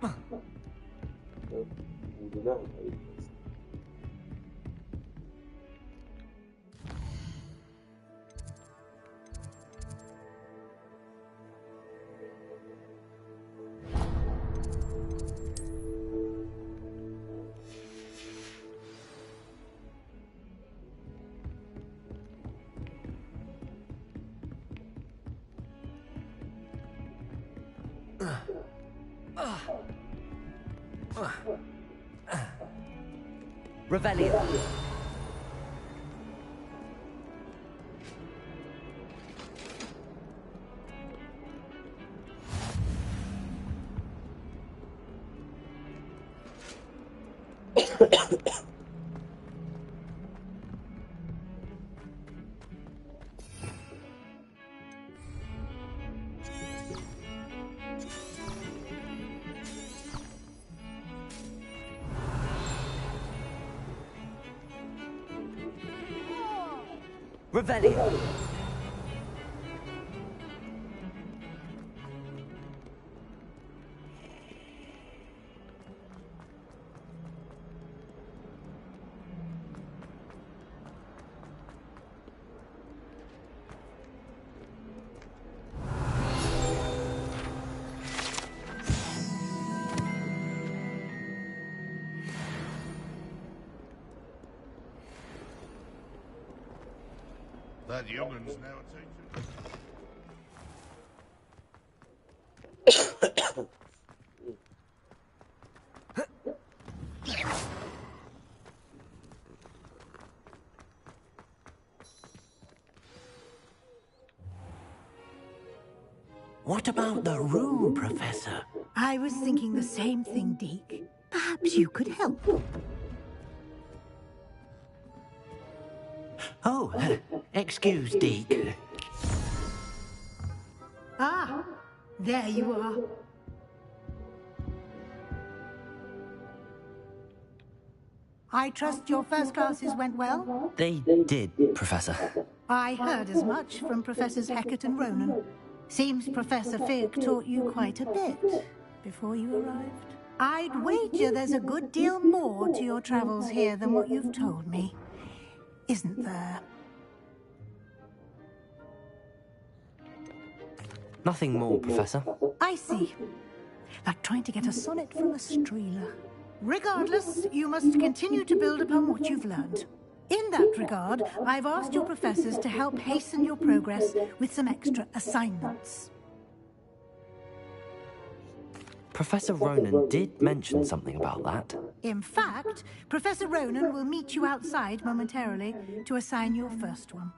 물이나 Revelio. Revelio. That young'un's now a teacher. What about the room, Professor? I was thinking the same thing, Deke. Perhaps you could help. Oh, excuse, Deke. Ah, there you are. I trust your first classes went well? They did, Professor. I heard as much from Professors Hecat and Ronan. Seems Professor Fig taught you quite a bit before you arrived. I'd wager there's a good deal more to your travels here than what you've told me. Isn't there? Nothing more, Professor. I see. Like trying to get a sonnet from a streeler. Regardless, you must continue to build upon what you've learned. In that regard, I've asked your professors to help hasten your progress with some extra assignments. Professor Ronan did mention something about that. In fact, Professor Ronan will meet you outside momentarily to assign your first one.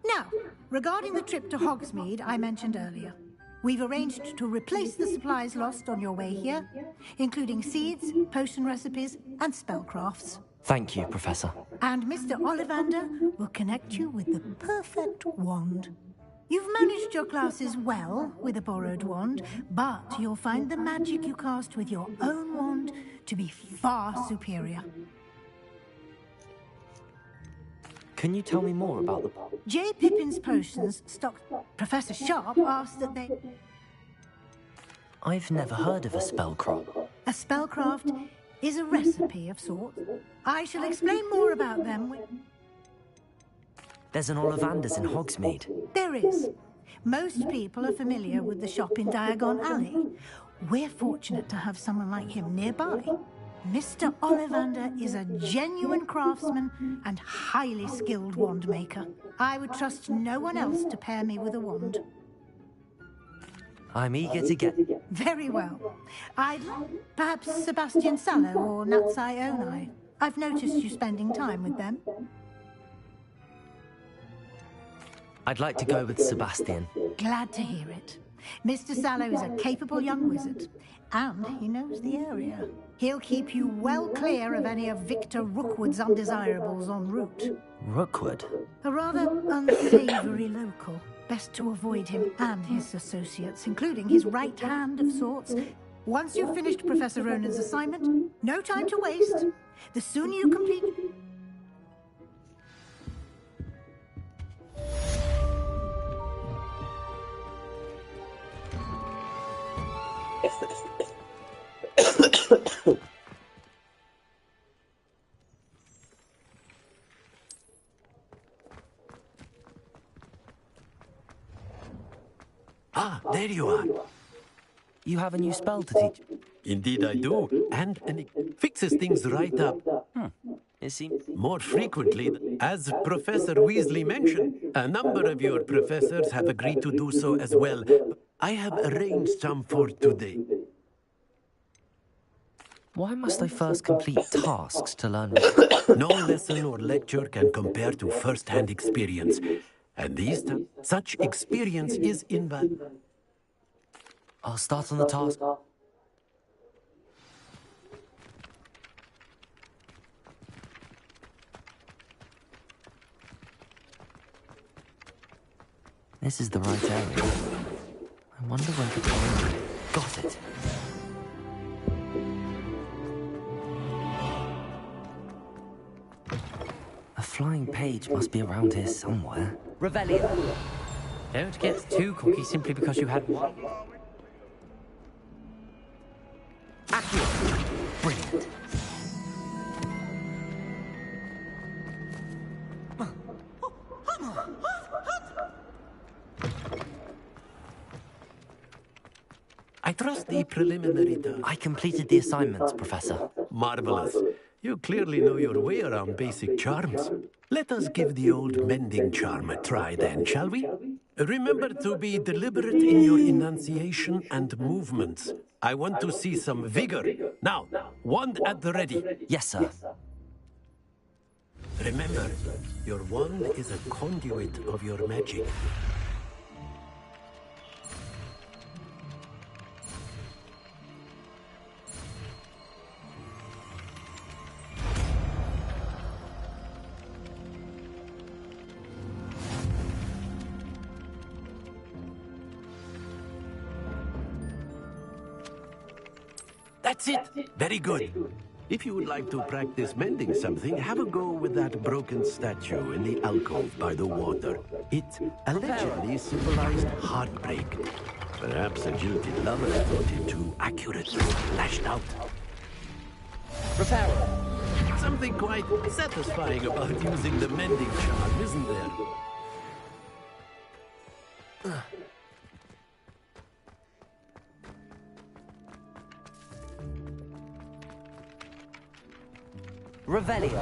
Now, regarding the trip to Hogsmeade I mentioned earlier, we've arranged to replace the supplies lost on your way here, including seeds, potion recipes, and spellcrafts. Thank you, Professor. And Mr. Ollivander will connect you with the perfect wand. You've managed your classes well with a borrowed wand, but you'll find the magic you cast with your own wand to be far superior. Can you tell me more about the... J. Pippin's potions stocked... Professor Sharp asked that they... I've never heard of a spellcraft. A spellcraft is a recipe of sorts. I shall explain more about them when... There's an Ollivander's in Hogsmeade. There is. Most people are familiar with the shop in Diagon Alley. We're fortunate to have someone like him nearby. Mr. Ollivander is a genuine craftsman and highly skilled wand maker. I would trust no one else to pair me with a wand. I'm eager to get... Very well. Perhaps Sebastian Sallow or Natsai Onai. I've noticed you spending time with them. I'd like to go with Sebastian. Glad to hear it. Mr. Sallow is a capable young wizard, and he knows the area. He'll keep you well clear of any of Victor Rookwood's undesirables en route. Rookwood? A rather unsavory local. Best to avoid him and his associates, including his right hand of sorts. Once you've finished Professor Ronan's assignment, no time to waste. The sooner you complete... Ah, there you are. You have a new spell to teach. Indeed I do. And it fixes things right up. It seems... More frequently, as Professor Weasley mentioned, a number of your professors have agreed to do so as well. I have arranged some for today. Why must I first complete tasks to learn? No lesson or lecture can compare to first-hand experience. And such experience is invaluable. I'll start on the task. This is the right area. I wonder where the door... Got it. A flying page must be around here somewhere. Revelio. Don't get too cocky simply because you had one. Accurate. Brilliant. I trust the preliminary task. I completed the assignments, Professor. Marvelous. You clearly know your way around basic charms. Let us give the old mending charm a try then, shall we? Remember to be deliberate in your enunciation and movements. I want to see some vigor. Now, wand at the ready. Yes, sir. Remember, your wand is a conduit of your magic. That's it. Very good. If you would like to practice mending something, have a go with that broken statue in the alcove by the water. It allegedly symbolized heartbreak. Perhaps a jilted lover thought it too accurately lashed out. Reparo. Something quite satisfying about using the mending charm, isn't there? Revelio.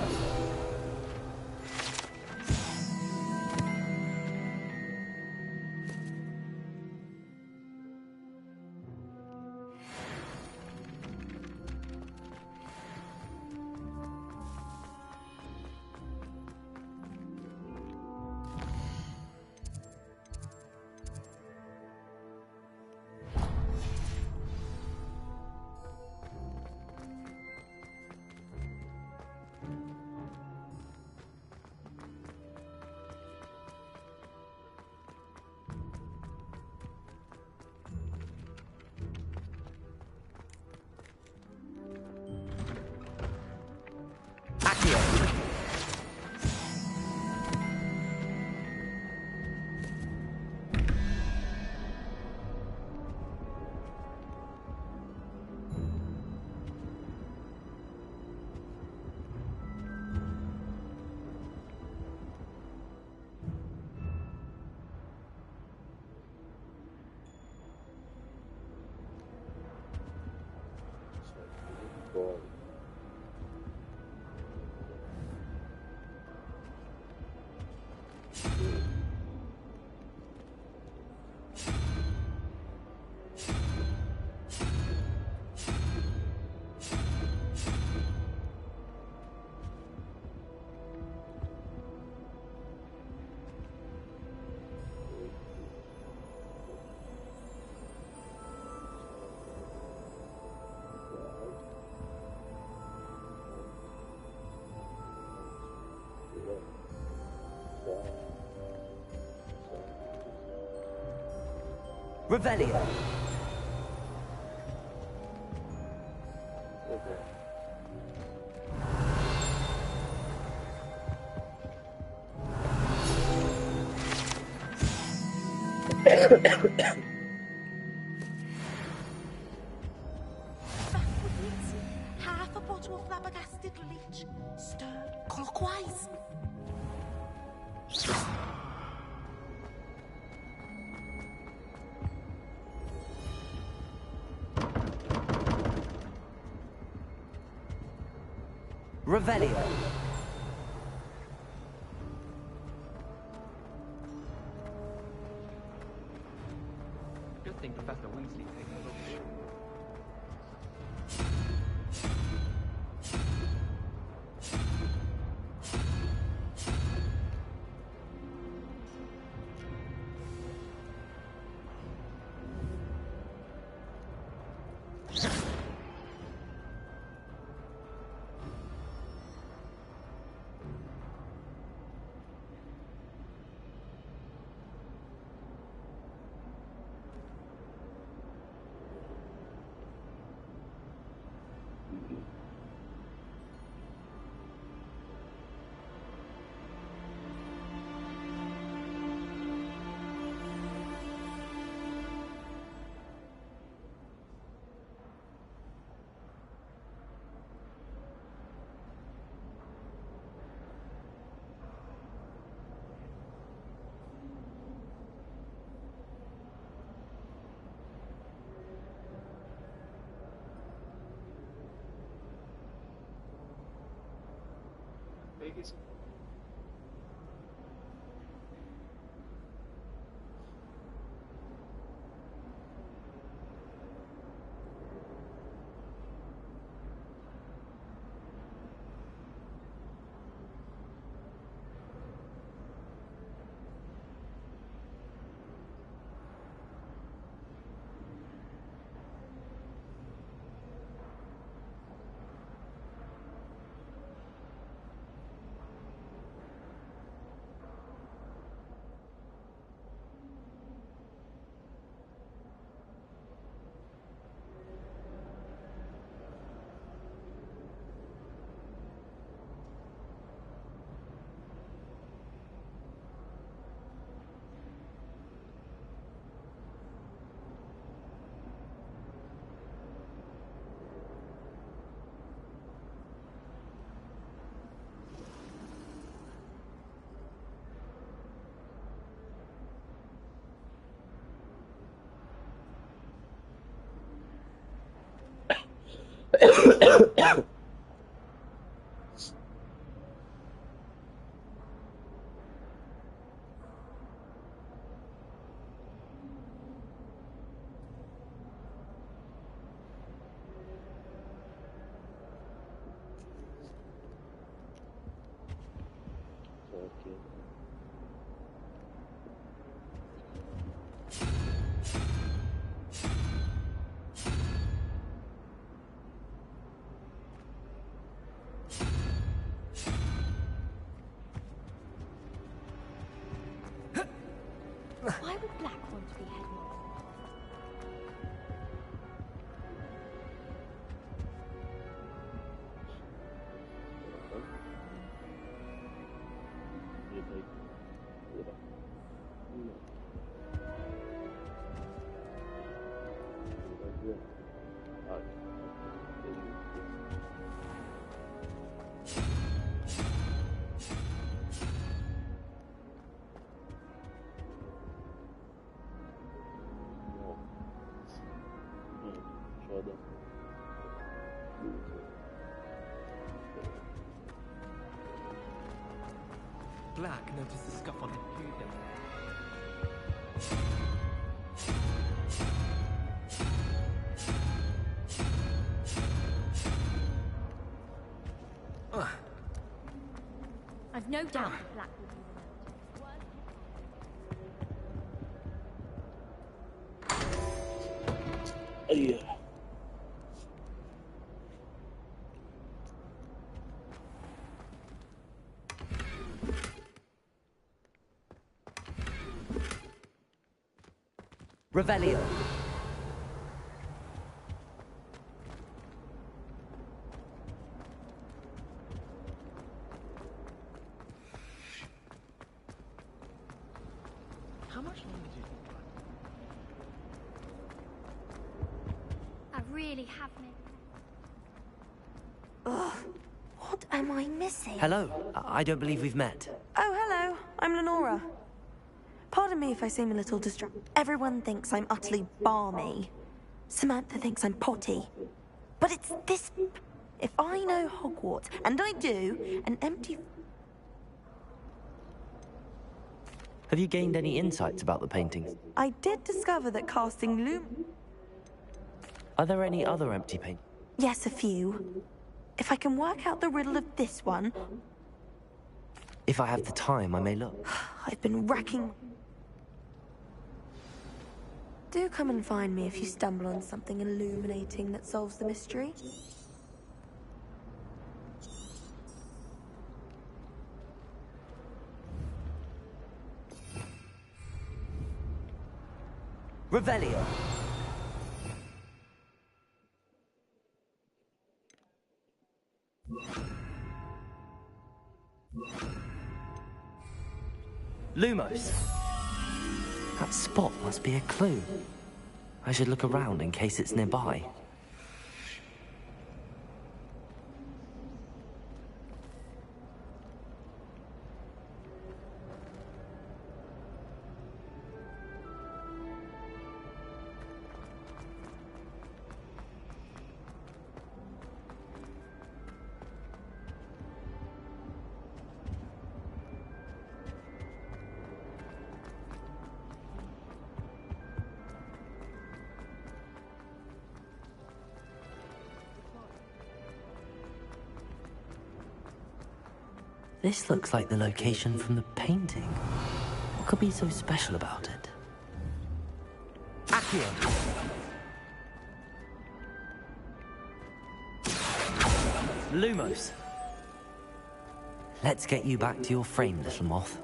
Revelio. to a flabbergasted leech. Stir clockwise. Revelio. Good thing Professor Weasley picked us up. Biggest. Okay. Why would Black want to be headmaster? Black noticed the scuff on his pupil. I've no doubt that Black will be Yeah. Revelio. How much longer do you think? I really have made. Ugh. What am I missing? Hello. I don't believe we've met. Oh, hello. I'm Lenora. Pardon me if I seem a little distracted. Everyone thinks I'm utterly balmy. Samantha thinks I'm potty. But it's this... If I know Hogwarts, and I do, an empty... Have you gained any insights about the paintings? I did discover that casting loom... Are there any other empty paintings? Yes, a few. If I can work out the riddle of this one... If I have the time, I may look. I've been racking... Do come and find me if you stumble on something illuminating that solves the mystery. Revelio. Lumos. That spot must be a clue. I should look around in case it's nearby. This looks like the location from the painting. What could be so special about it? Accio! Lumos! Let's get you back to your frame, little moth.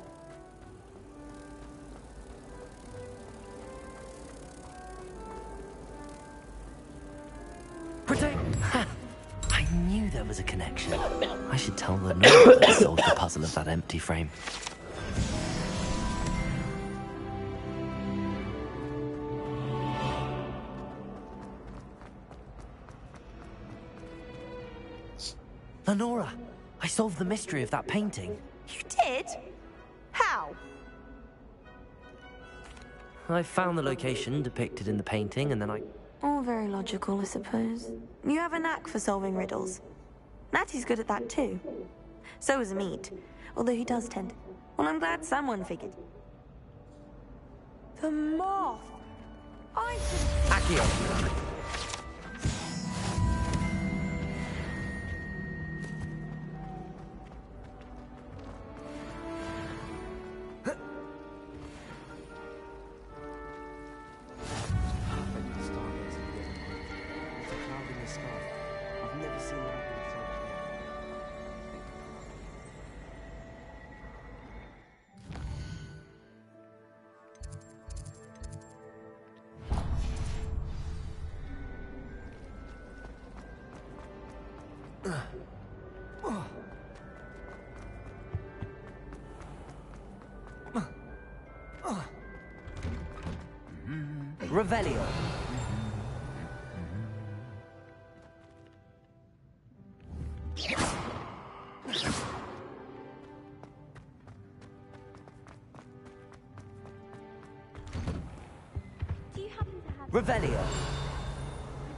Protect! Ha! I knew there was a connection. I should tell the Nora that solved the puzzle of that empty frame. Lenora, I solved the mystery of that painting. You did? How? I found the location depicted in the painting, and then I... All very logical, I suppose. You have a knack for solving riddles. Natty's good at that too. So is Mead, although he does tend... Well, I'm glad someone figured. The moth! I should... Accio! Revelio. Do you happen to have... Revelio. I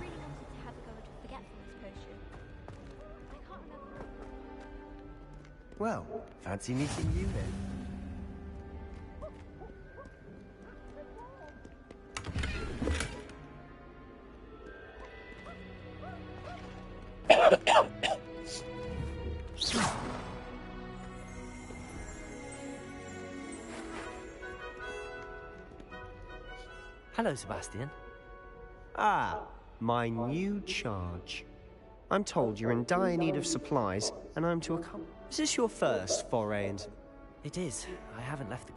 really wanted to have a go at a forgetfulness potion. I can't remember. Well, fancy meeting you then. Hello, Sebastian. Ah, my new charge. I'm told you're in dire need of supplies, and I'm to accompany... Is this your first foray into... It is. I haven't left the...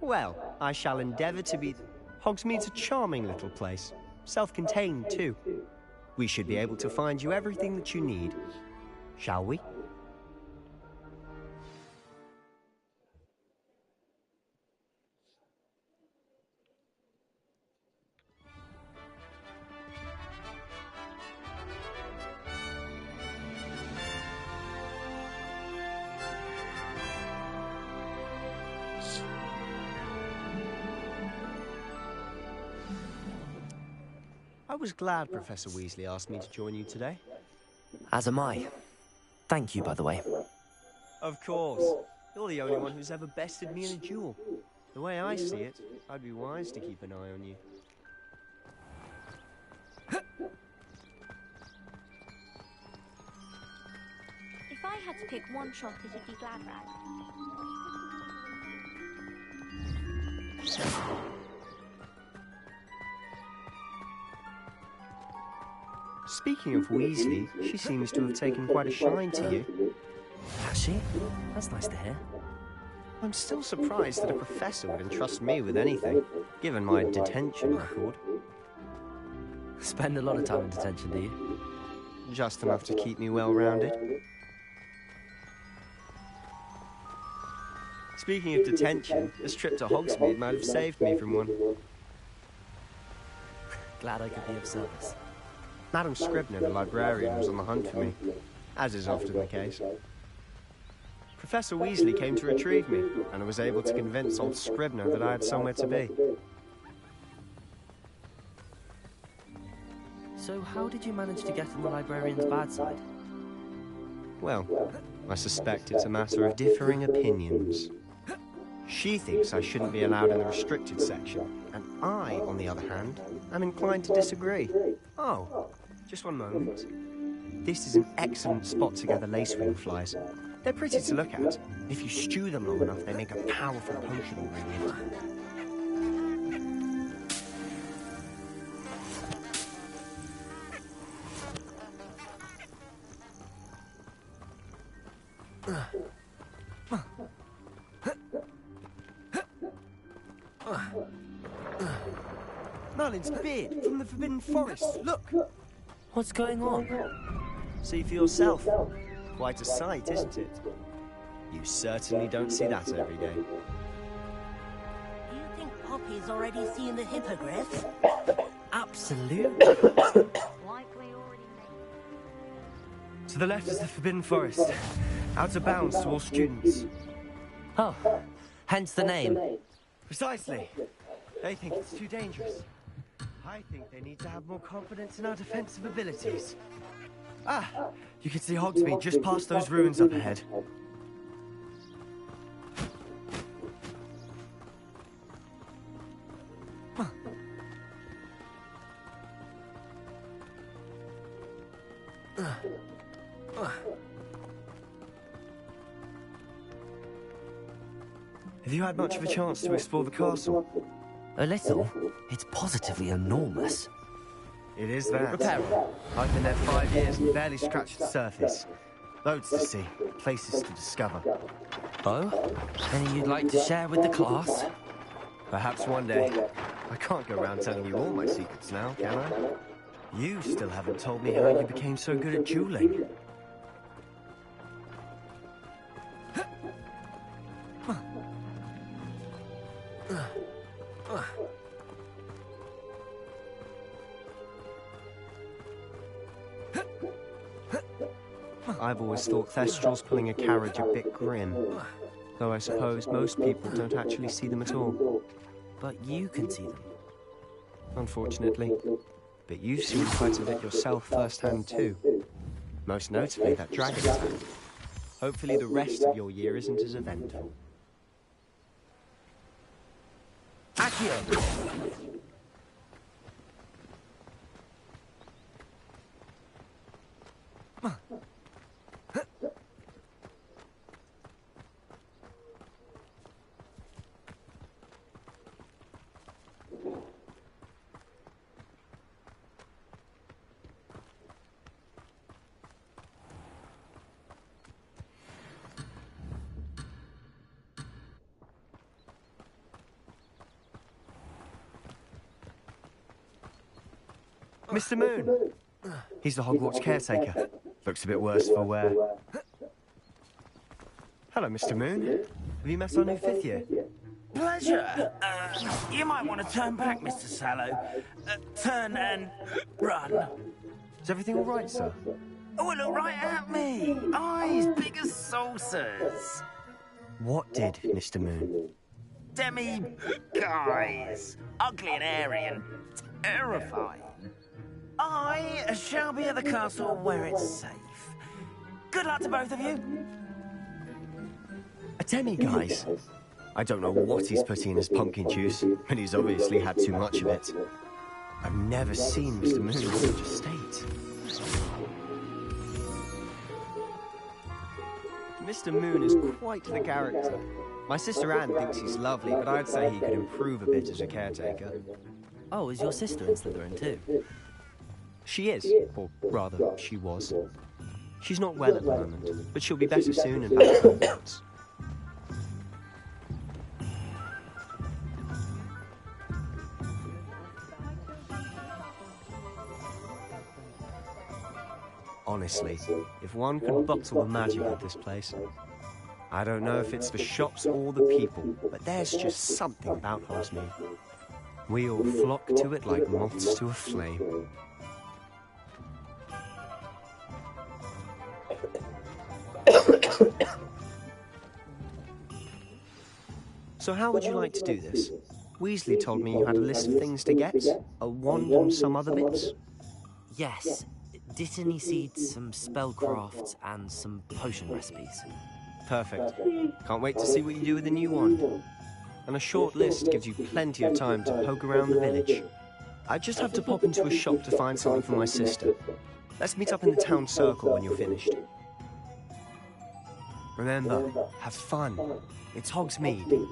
Well, I shall endeavour to be... Hogsmeade's a charming little place. Self-contained, too. We should be able to find you everything that you need. Shall we? was glad Professor Weasley asked me to join you today. As am I. Thank you, by the way. Of course. You're the only one who's ever bested me in a duel. The way I see it, I'd be wise to keep an eye on you. If I had to pick one shot, it'd be Gladrag. Speaking of Weasley, she seems to have taken quite a shine to you. Has she? That's nice to hear. I'm still surprised that a professor would entrust me with anything, given my detention record. Spend a lot of time in detention, do you? Just enough to keep me well-rounded. Speaking of detention, this trip to Hogsmeade might have saved me from one. Glad I could be of service. Madam Scribner, the librarian, was on the hunt for me, as is often the case. Professor Weasley came to retrieve me, and I was able to convince old Scribner that I had somewhere to be. So how did you manage to get on the librarian's bad side? Well, I suspect it's a matter of differing opinions. She thinks I shouldn't be allowed in the restricted section, and I, on the other hand, am inclined to disagree. Oh, just one moment. This is an excellent spot to gather lacewing flies. They're pretty to look at. If you stew them long enough, they make a powerful potion ingredient. Merlin's beard from the Forbidden Forest. Look! What's going on? See for yourself. Quite a sight, isn't it? You certainly don't see that every day. Do you think Poppy's already seen the hippogriff? Absolutely. Likely already made. To the left is the Forbidden Forest. Out of bounds to all students. Oh, hence the name. Precisely. They think it's too dangerous. I think they need to have more confidence in our defensive abilities. Ah, you can see Hogsmeade just past those ruins up ahead. Have you had much of a chance to explore the castle? A little? It's positively enormous. It is that. Repair it. I've been there 5 years and barely scratched the surface. Loads to see, places to discover. Oh? Any you'd like to share with the class? Perhaps one day. I can't go around telling you all my secrets now, can I? You still haven't told me how you became so good at dueling. I've always thought Thestrals pulling a carriage a bit grim. Though I suppose most people don't actually see them at all. But you can see them. Unfortunately. But you've seen quite a bit yourself firsthand too. Most notably that dragon attack. Hopefully the rest of your year isn't as eventful. Accio! Mr. Moon! He's the Hogwarts caretaker. Looks a bit worse for wear. Hello, Mr. Moon. Have you met our new 5th year? Pleasure. You might want to turn back, Mr. Sallow. Turn and run. Is everything all right, sir? Oh, look right at me. Eyes big as saucers. What did, Mr. Moon? Demi guys. Ugly and airy and terrifying. I shall be at the castle where it's safe. Good luck to both of you. A demi-guise? I don't know what he's putting in his pumpkin juice, but he's obviously had too much of it. I've never seen Mr. Moon in such a state. Mr. Moon is quite the character. My sister Anne thinks he's lovely, but I'd say he could improve a bit as a caretaker. Oh, is your sister in Slytherin too? She is, or rather, she was. She's not well at the moment, but she'll be better soon and back to Hogwarts. Honestly, if one could bottle the magic of this place. I don't know if it's the shops or the people, but there's just something about Hogsmeade. We all flock to it like moths to a flame. So how would you like to do this? Weasley told me you had a list of things to get, a wand and some other bits. Yes. Dittany seeds, some spellcrafts, and some potion recipes. Perfect. Can't wait to see what you do with the new wand. And a short list gives you plenty of time to poke around the village. I just have to pop into a shop to find something for my sister. Let's meet up in the town circle when you're finished. Remember, have fun. It's Hogsmeade.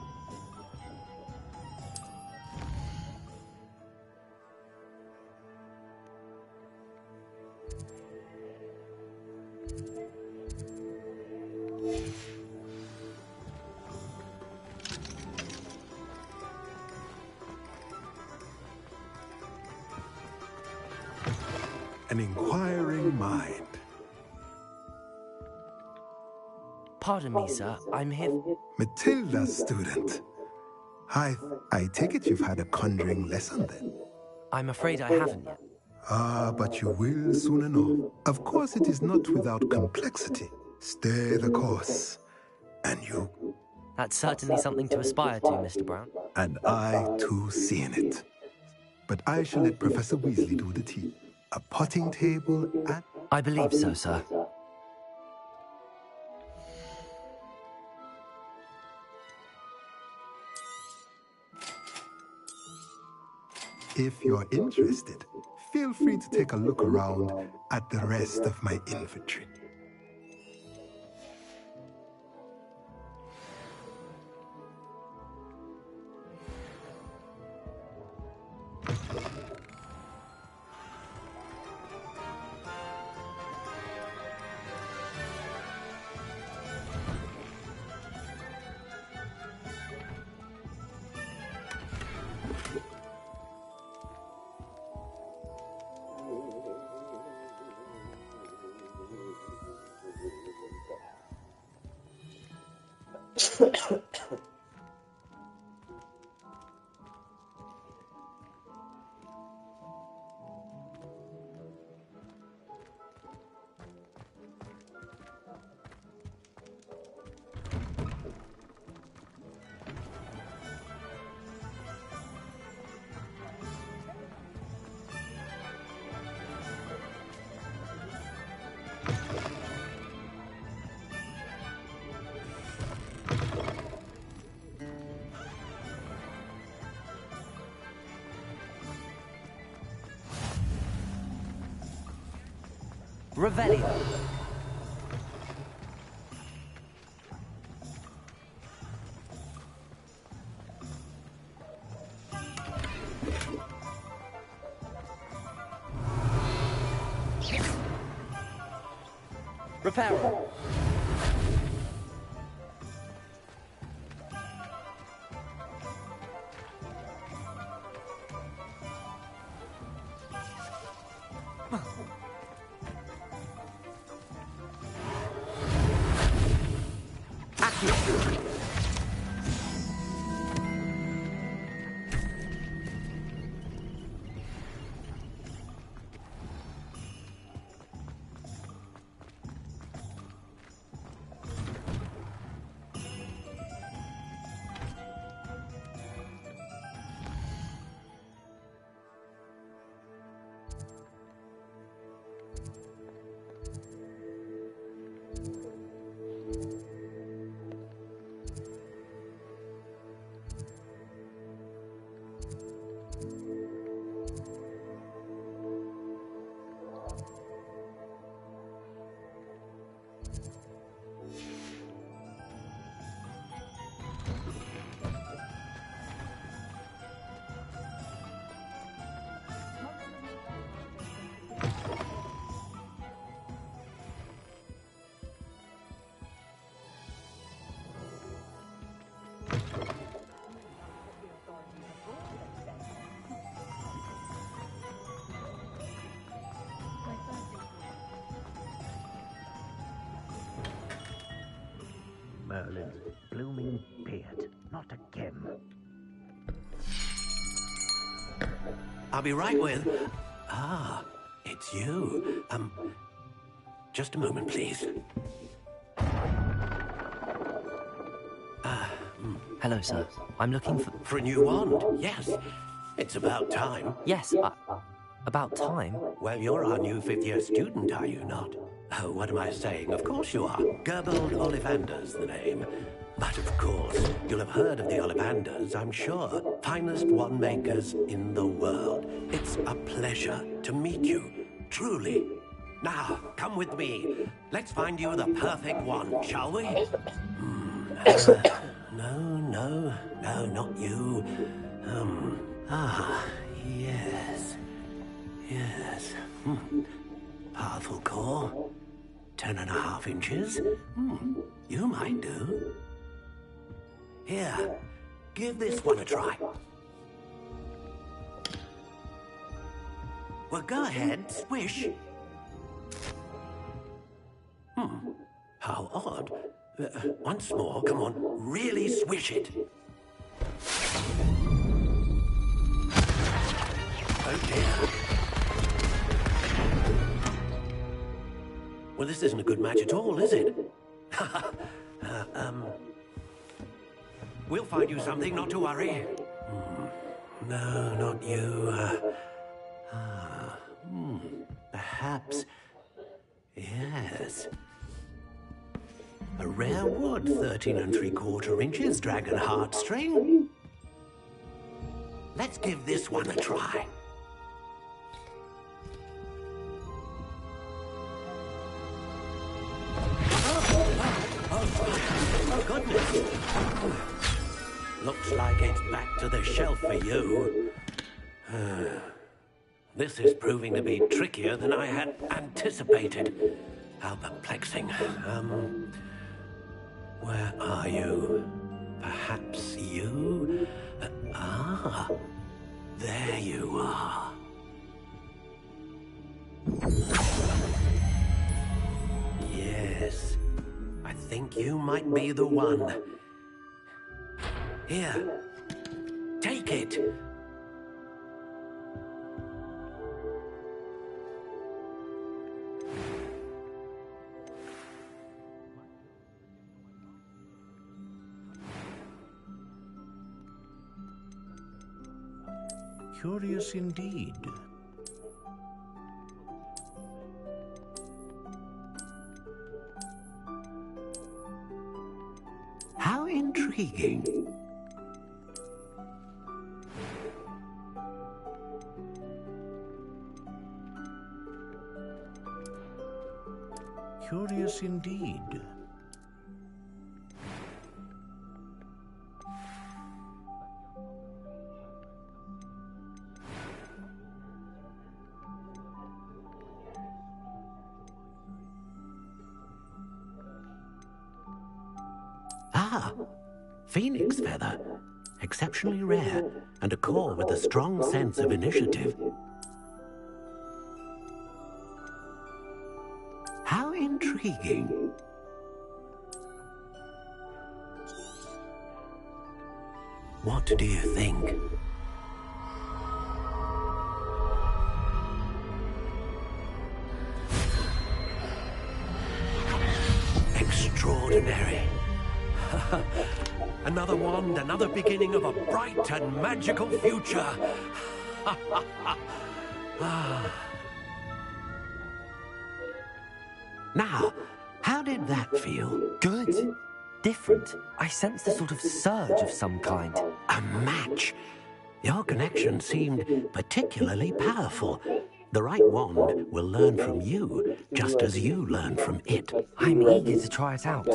An inquiring mind. Pardon me, sir. I'm here. Matilda's student. I take it you've had a conjuring lesson then? I'm afraid I haven't yet. Ah, but you will soon enough. Of course, it is not without complexity. Stay the course, and you... That's certainly something to aspire to, Mr. Brown. And I, too, see in it. But I shall let Professor Weasley do the tea. A potting table and... I believe so, sir. If you're interested, feel free to take a look around at the rest of my inventory. Revelio. Reparo. blooming beard. Not again. I'll be right with... Ah, it's you. Just a moment, please. Hello, sir. I'm looking for... For a new wand, yes. It's about time. Yes, about time? Well, you're our new fifth-year student, are you not? Oh, what am I saying? Of course you are. Gerbold Ollivander's the name. But of course, you'll have heard of the Ollivanders, I'm sure. Finest wand makers in the world. It's a pleasure to meet you, truly. Now, come with me. Let's find you the perfect wand, shall we? No, not you. Yes. Yes. Powerful core. 10.5 inches. You might do. Here, give this one a try. Well, go ahead, swish. How odd. Once more, come on, really swish it. Oh dear. Well, this isn't a good match at all, is it? We'll find you something, not to worry. No, not you. Perhaps... Yes. A rare wood, 13 3/4 inches, dragon heartstring. Let's give this one a try. Oh, goodness. Looks like it's back to the shelf for you. This is proving to be trickier than I had anticipated. How perplexing. Where are you? Perhaps you? There you are. Yes, I think you might be the one. Here, take it. Curious indeed. How intriguing. Curious indeed. Phoenix feather. Exceptionally rare, and a core with a strong sense of initiative. How intriguing. What do you think? Extraordinary. Another wand, another beginning of a bright and magical future. Now, how did that feel? Good. Different. I sensed a sort of surge of some kind. A match. Your connection seemed particularly powerful. The right wand will learn from you, just as you learn from it. I'm eager to try it out.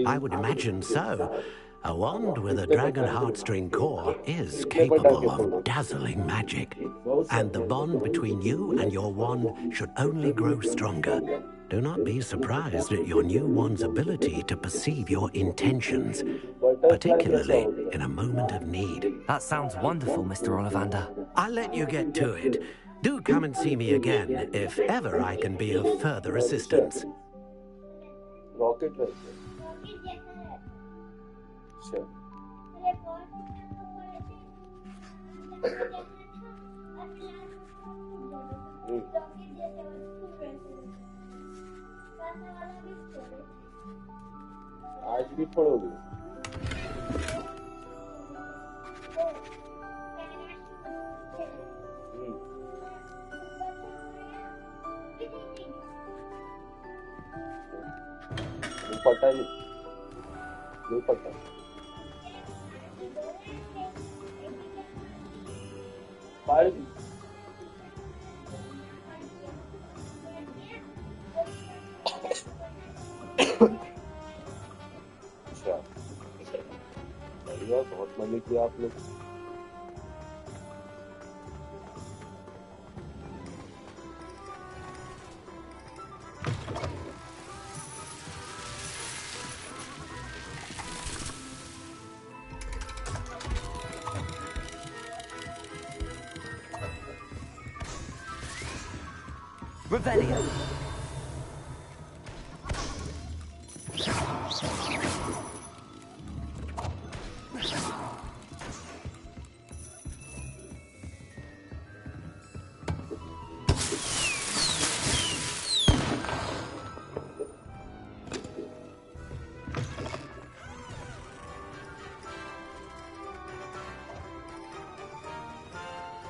I would imagine so. A wand with a dragon heartstring core is capable of dazzling magic. And the bond between you and your wand should only grow stronger. Do not be surprised at your new wand's ability to perceive your intentions, particularly in a moment of need. That sounds wonderful, Mr. Ollivander. I'll let you get to it. Do come and see me again, if ever I can be of further assistance. अच्छा आज भी पढ़ोगे पता नहीं पता party अच्छा बढ़िया बहुत मजे किया आप लोग Revelio.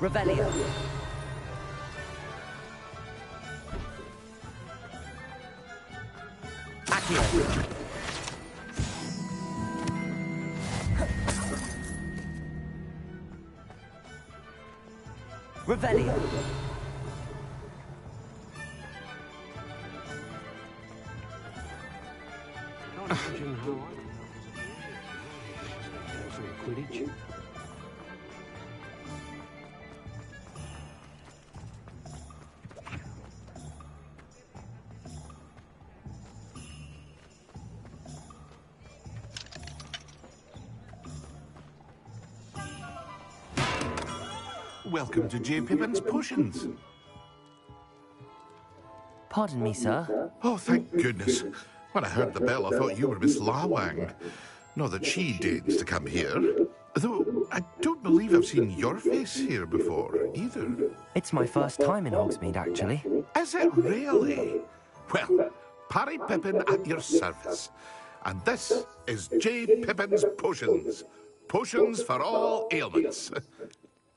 Revelio. Revelio. Quidditch. Welcome to J. Pippin's Potions. Pardon me, sir. Oh, thank goodness. When I heard the bell, I thought you were Miss Lawang. Not that she deigns to come here. Though I don't believe I've seen your face here before, either. It's my first time in Hogsmeade, actually. Is it really? Well, Parry Pippin at your service. And this is J. Pippin's Potions. Potions for all ailments.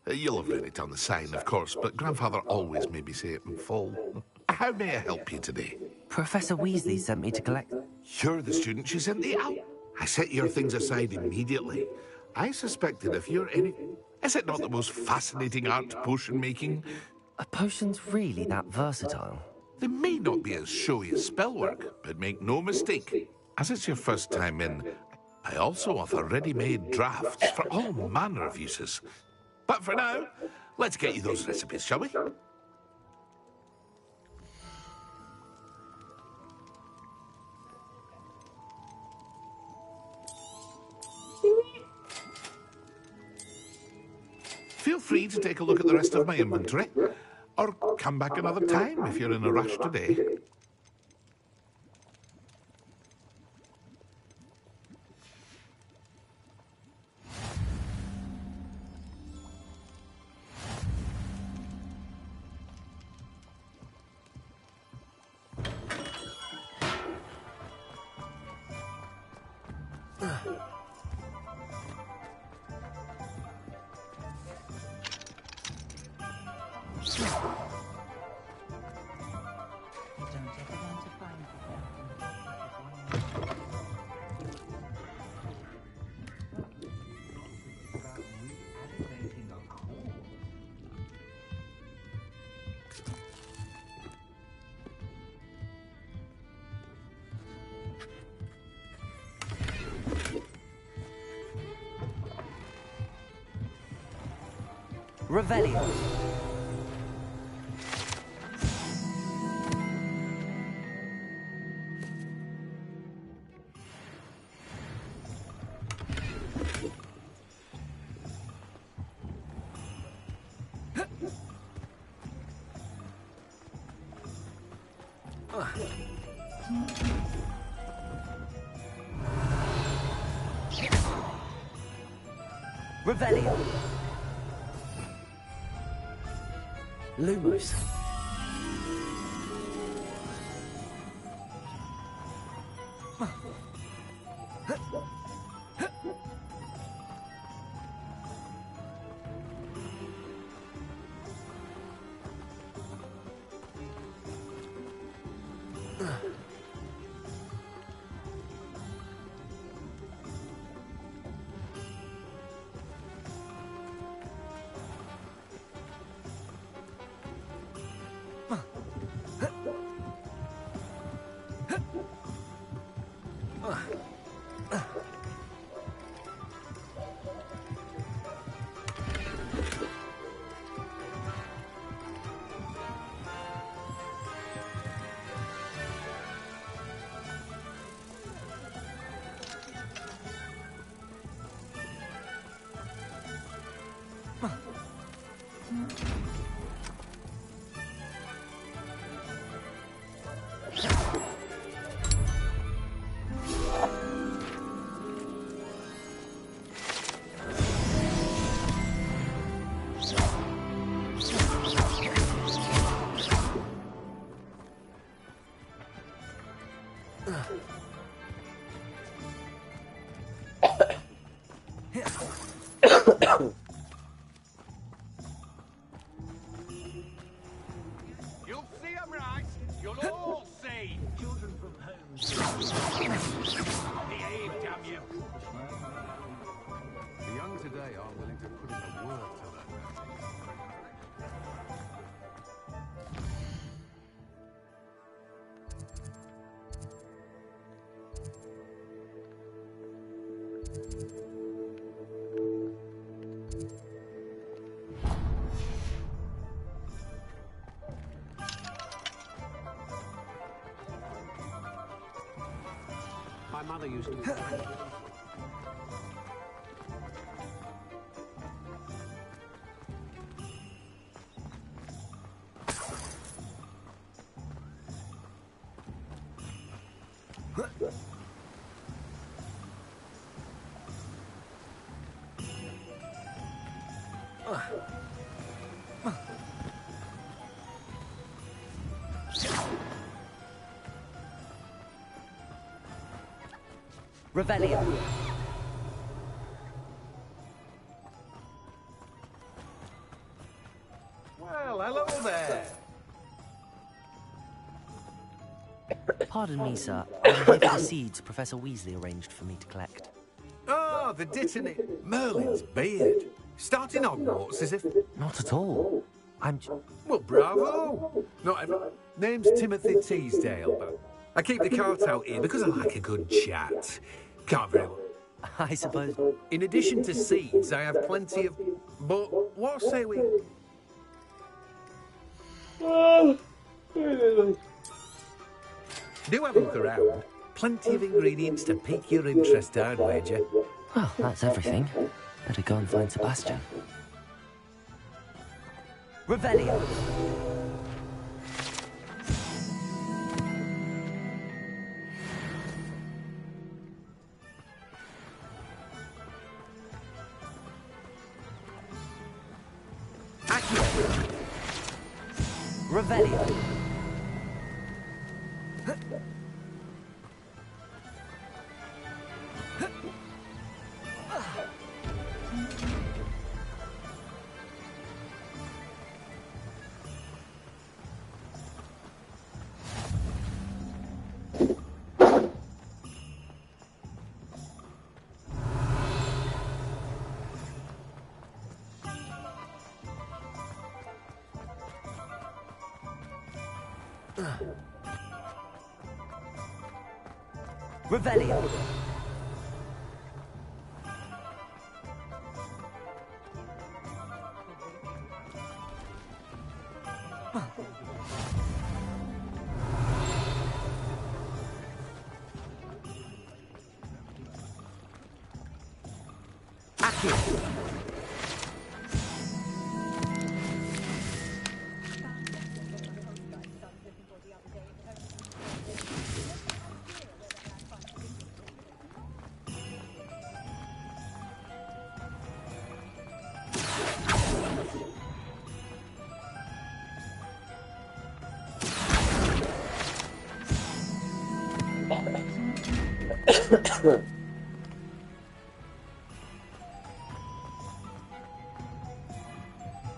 You'll have read it on the sign, of course, but Grandfather always made me say it in full. How may I help you today? Professor Weasley sent me to collect... You're the student she sent the out. I set your things aside immediately. I suspected if you're any... Is it not the most fascinating art potion making? Are potions really that versatile? They may not be as showy as spellwork, but make no mistake. As it's your first time in, I also offer ready-made drafts for all manner of uses. But for now, let's get you those recipes, shall we? Feel free to take a look at the rest of my inventory, or come back another time if you're in a rush today. Revelio. Revelio. Lumos. You'll see 'em, right? You'll all see. Children from homes. Behave, damn you. The young today aren't willing to put in the work to learn. My mother used to. Revelio. Well, hello there. Pardon me, sir. I'm here for the seeds Professor Weasley arranged for me to collect. Oh, the detonator. Merlin's beard. Starting Hogwarts as if... Not at all. Well, bravo. Not every... Name's Timothy Teasdale, but I keep the cart out here because I like a good chat. Can't very well. I suppose. In addition to seeds, I have plenty of... But what say we... Do have a look around. Plenty of ingredients to pique your interest, I'd wager. Well, that's everything. Better go and find Sebastian. Revelio. Revelio. Revelio.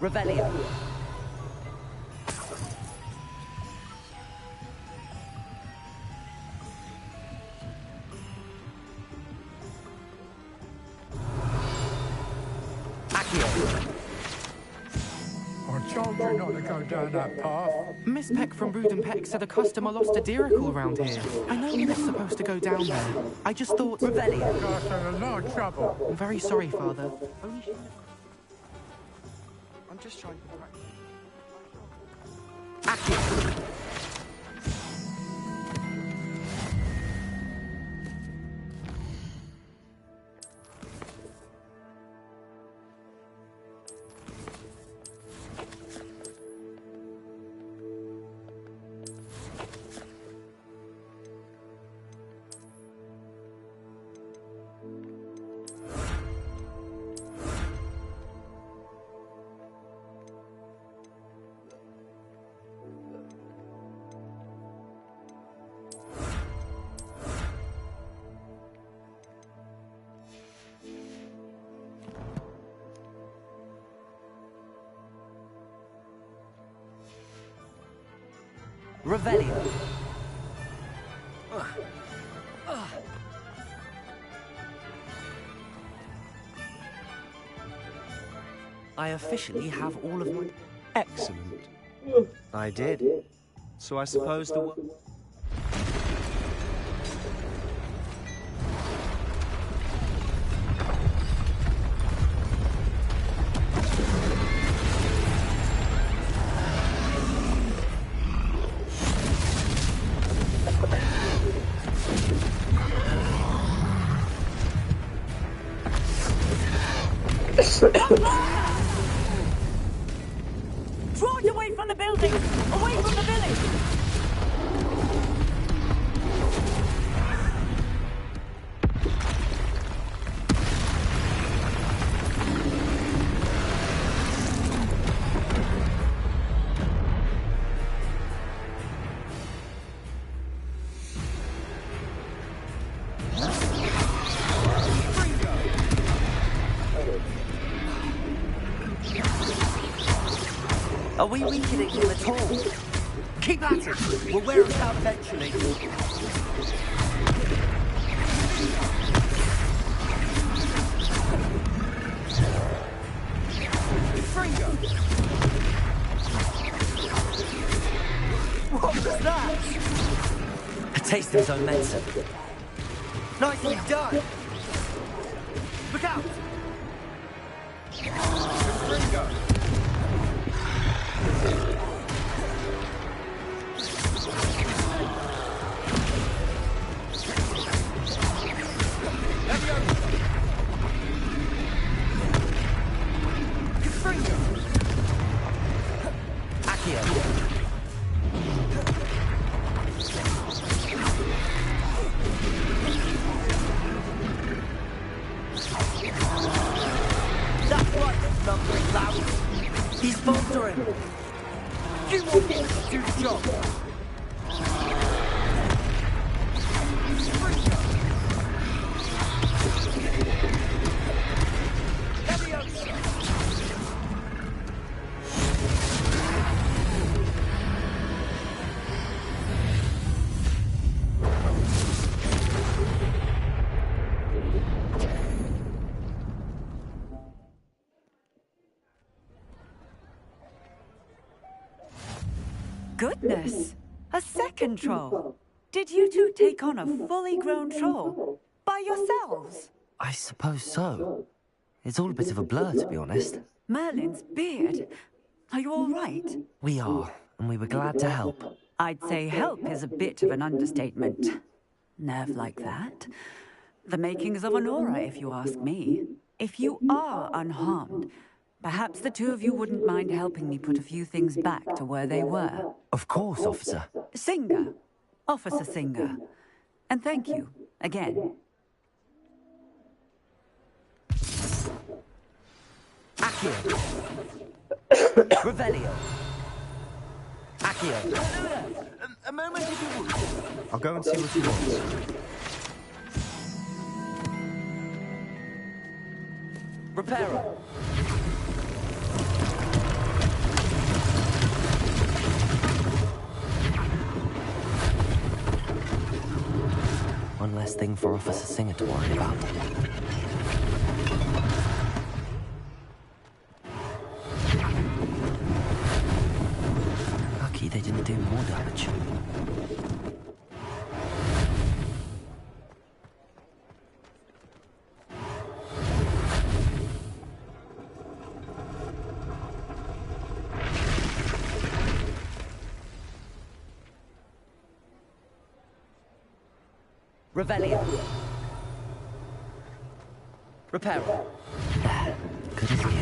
Revelio. I told you not to go down that path. Miss Peck from Brood and Peck said a customer lost a deeracle around here. I know we're not supposed to go down there. I just thought... Revelio. Guys are in a lot of trouble. I'm very sorry, Father. I'm just trying to practice. Accio. Revelio. I officially have all of my... Excellent. I did. So I suppose the... Draw it away from the building! Away from the village! Are we weakening him at all? Keep at it! We'll wear us out eventually. What was that? A taste of his own medicine. Nicely done! Look out! He's faltering. You want him to do the job. Goodness! A second troll! Did you two take on a fully grown troll? By yourselves? I suppose so. It's all a bit of a blur, to be honest. Merlin's beard. Are you all right? We are, and we were glad to help. I'd say help is a bit of an understatement. Nerve like that. The makings of an aura, if you ask me. If you are unharmed, perhaps the two of you wouldn't mind helping me put a few things back to where they were. Of course, officer. Singer. Officer Singer. And thank you, again. Accio. Revelio. Accio. A moment if you would. I'll go and see what he wants. Repairer. One less thing for Officer Singer to worry about. Lucky they didn't do more damage. Revelio. Repairer. Good as new.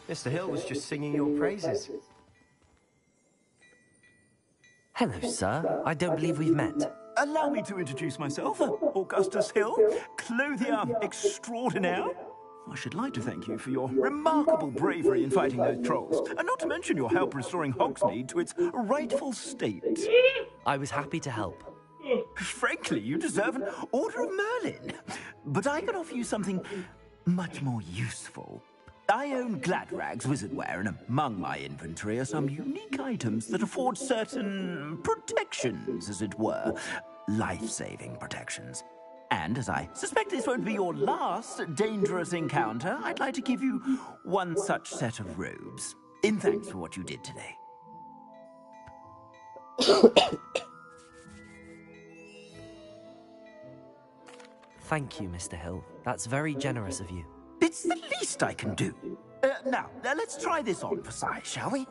Mr. Hill was just singing your praises. Hello, sir. I don't believe we've met. Allow me to introduce myself, Augustus Hill, clothier extraordinaire. I should like to thank you for your remarkable bravery in fighting those trolls, and not to mention your help restoring Hogsmeade to its rightful state. I was happy to help. Frankly, you deserve an Order of Merlin. But I can offer you something much more useful. I own Gladrag's wizardware, and among my inventory are some unique items that afford certain protections, as it were. Life-saving protections. And as I suspect this won't be your last dangerous encounter, I'd like to give you one such set of robes, in thanks for what you did today. Thank you, Mr. Hill. That's very generous of you. It's the least I can do. Now, let's try this on for size, shall we?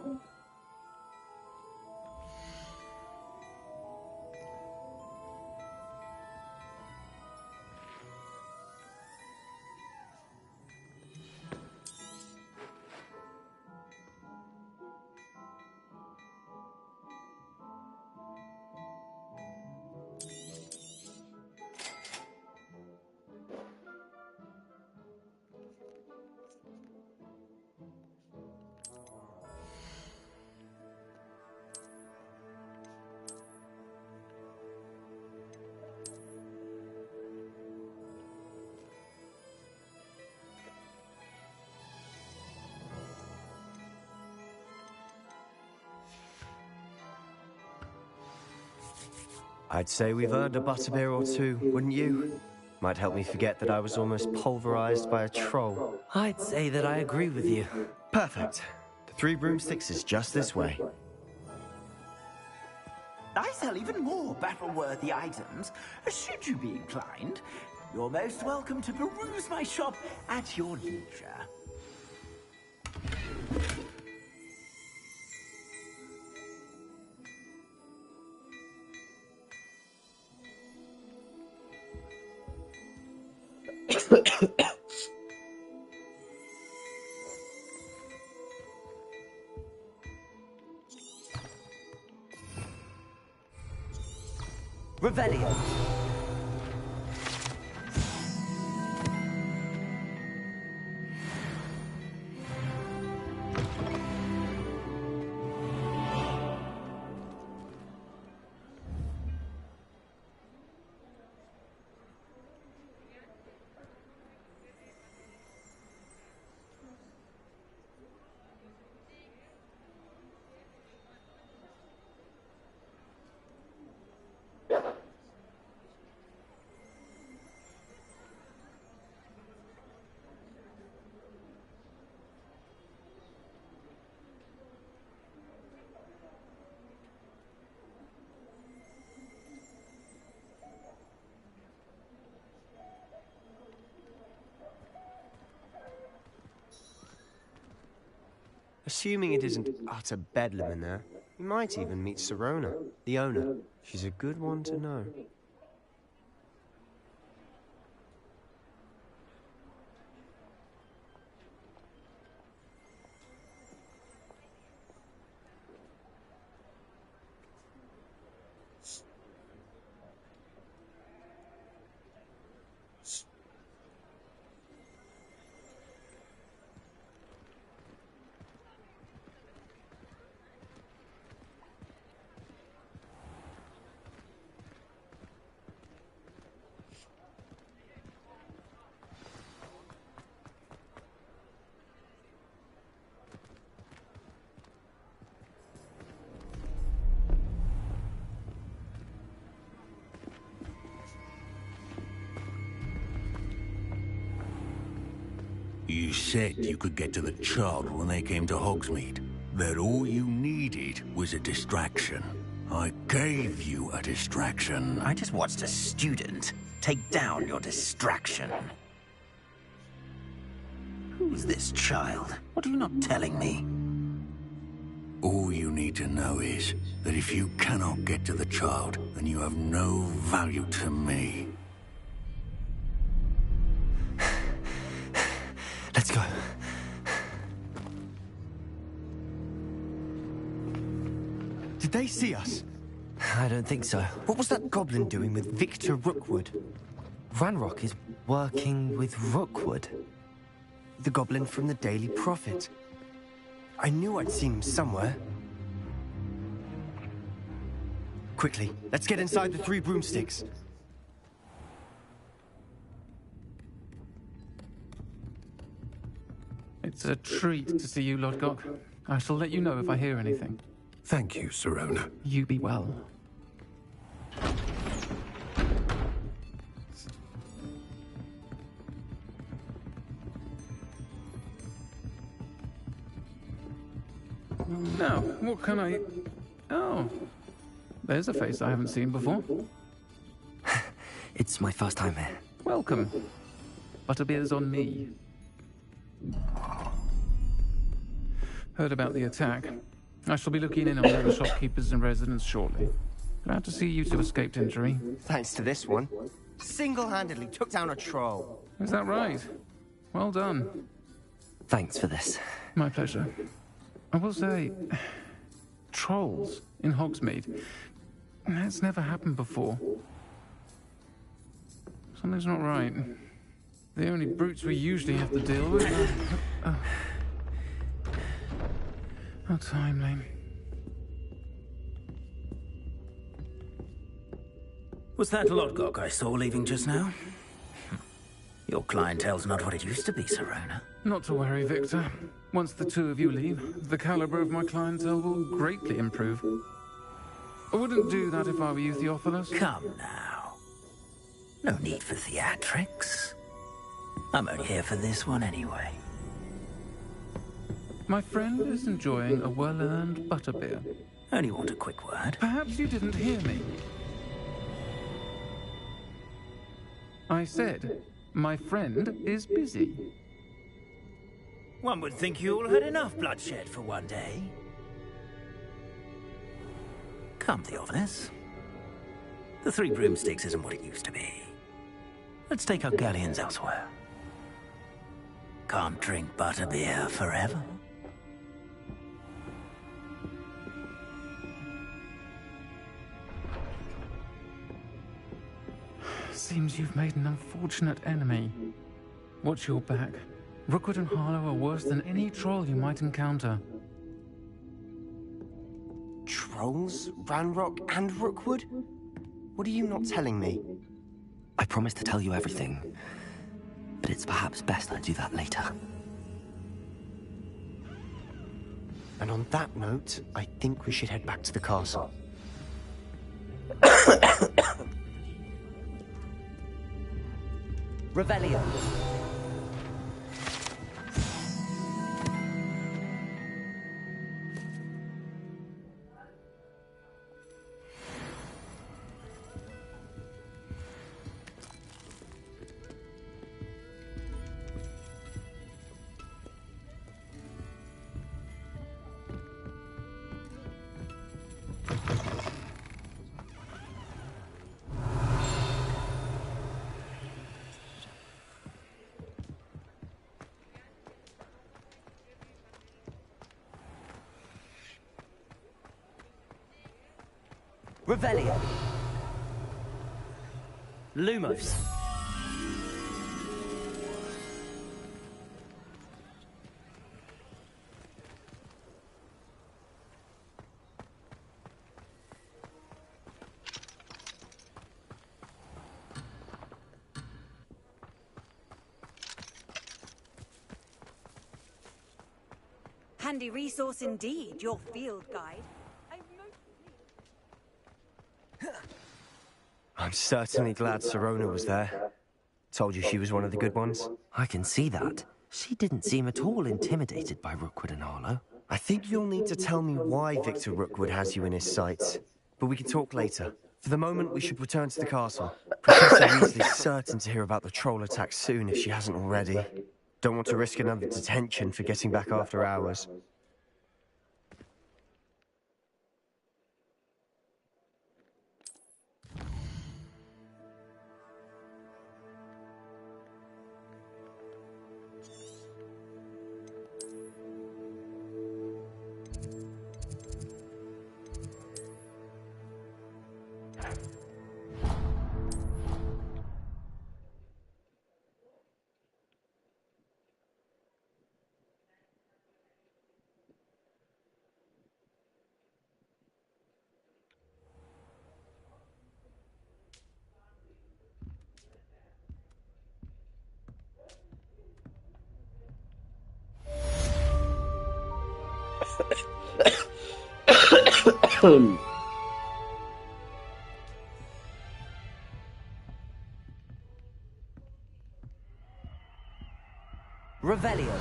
I'd say we've earned a butterbeer or two, wouldn't you? Might help me forget that I was almost pulverized by a troll. I'd say that I agree with you. Perfect. The 3 broomsticks is just this way. I sell even more battle-worthy items. Should you be inclined, you're most welcome to peruse my shop at your leisure. Revelio. Assuming it isn't utter bedlam in there, you might even meet Sirona, the owner. She's a good one to know. You said you could get to the child when they came to Hogsmeade. That all you needed was a distraction. I gave you a distraction. I just watched a student take down your distraction. Who's this child? What are you not telling me? All you need to know is that if you cannot get to the child, then you have no value to me. Let's go. Did they see us? I don't think so. What was that goblin doing with Victor Rookwood? Ranrock is working with Rookwood. The goblin from the Daily Prophet. I knew I'd seen him somewhere. Quickly, let's get inside the 3 broomsticks. It's a treat to see you, Lodgok. I shall let you know if I hear anything. Thank you, Sirona. You be well. Now, what can I... Oh, there's a face I haven't seen before. It's my first time here. Welcome. Butterbeer's on me. Heard about the attack. I shall be looking in on the other shopkeepers and residents shortly. Glad to see you two escaped injury. Thanks to this one. Single-handedly took down a troll. Is that right? Well done. Thanks for this. My pleasure. I will say, trolls in Hogsmeade. That's never happened before. Something's not right. The only brutes we usually have to deal with are... How timely. Was that Lodgok I saw leaving just now? Your clientele's not what it used to be, Sirona. Not to worry, Victor. Once the two of you leave, the caliber of my clientele will greatly improve. I wouldn't do that if I were you, Theophilus. Come now. No need for theatrics. I'm only here for this one anyway. My friend is enjoying a well-earned butterbeer. Only want a quick word. Perhaps you didn't hear me. I said, my friend is busy. One would think you all had enough bloodshed for one day. Come, Theophilus. The 3 broomsticks isn't what it used to be. Let's take our galleons elsewhere. Can't drink butterbeer forever. Seems you've made an unfortunate enemy. Watch your back. Rookwood and Harlow are worse than any troll you might encounter. Trolls? Ranrock and Rookwood? What are you not telling me? I promised to tell you everything, but it's perhaps best I do that later. And on that note, I think we should head back to the castle. Revelio. Revelio. Lumos. Handy resource indeed, your field guide. I'm certainly glad Sirona was there. Told you she was one of the good ones. I can see that. She didn't seem at all intimidated by Rookwood and Arlo. I think you'll need to tell me why Victor Rookwood has you in his sights. But we can talk later. For the moment, we should return to the castle. Professor Weasley's certain to hear about the troll attack soon if she hasn't already. Don't want to risk another detention for getting back after hours. Revelio.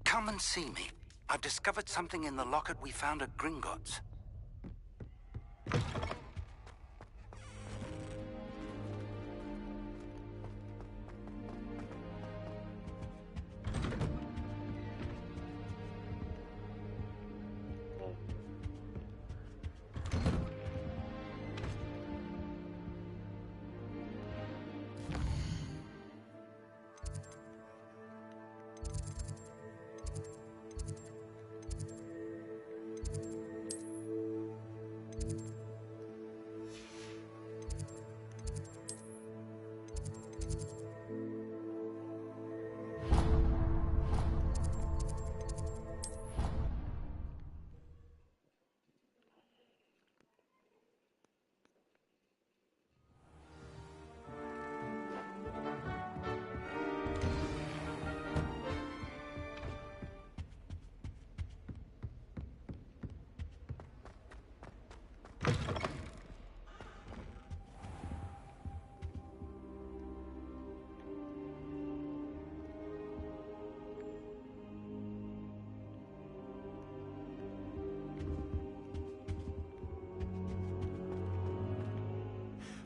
Come and see me. I've discovered something in the locket we found at Gringotts.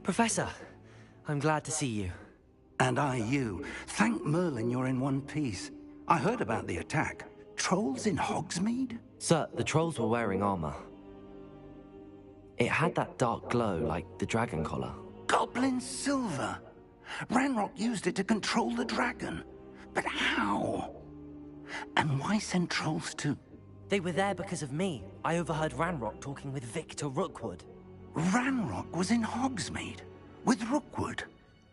Professor, I'm glad to see you. And I you. Thank Merlin you're in one piece. I heard about the attack. Trolls in Hogsmeade? Sir, the trolls were wearing armor. It had that dark glow like the dragon collar. Goblin silver. Ranrock used it to control the dragon. But how? And why send trolls to... They were there because of me. I overheard Ranrock talking with Victor Rookwood. Ranrock was in Hogsmeade? With Rookwood?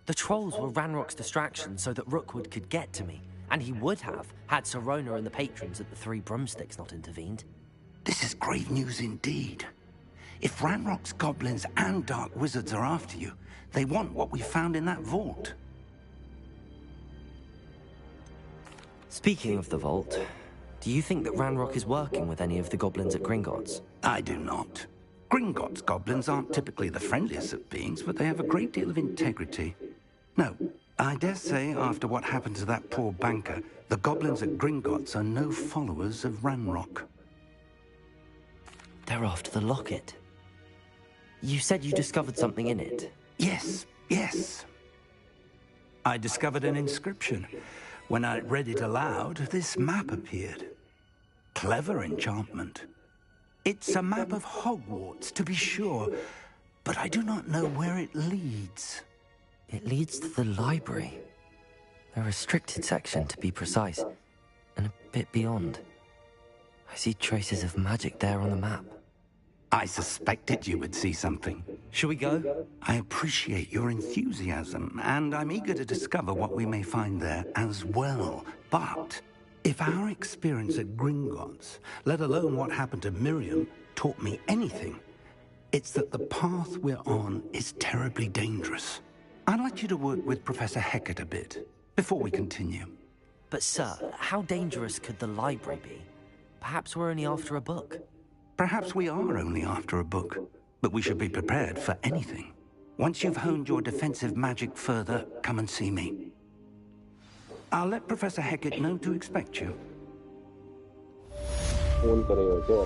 The trolls were Ranrock's distraction so that Rookwood could get to me. And he would have, had Sirona and the patrons at the Three Broomsticks not intervened. This is grave news indeed. If Ranrock's goblins and dark wizards are after you, they want what we found in that vault. Speaking of the vault, do you think that Ranrock is working with any of the goblins at Gringotts? I do not. Gringotts goblins aren't typically the friendliest of beings, but they have a great deal of integrity. No, I dare say after what happened to that poor banker, the goblins at Gringotts are no followers of Ranrock. They're after the locket. You said you discovered something in it. Yes, yes. I discovered an inscription. When I read it aloud, this map appeared. Clever enchantment. It's a map of Hogwarts, to be sure, but I do not know where it leads. It leads to the library. A restricted section, to be precise, and a bit beyond. I see traces of magic there on the map. I suspected you would see something. Shall we go? I appreciate your enthusiasm, and I'm eager to discover what we may find there as well. But If our experience at Gringotts, let alone what happened to Miriam, taught me anything, it's that the path we're on is terribly dangerous. I'd like you to work with Professor Hecat a bit before we continue. But, sir, how dangerous could the library be? Perhaps we're only after a book. Perhaps we are only after a book, but we should be prepared for anything. Once you've honed your defensive magic further, come and see me. I'll let Professor Hecat know to expect you. Phone करेगा क्या?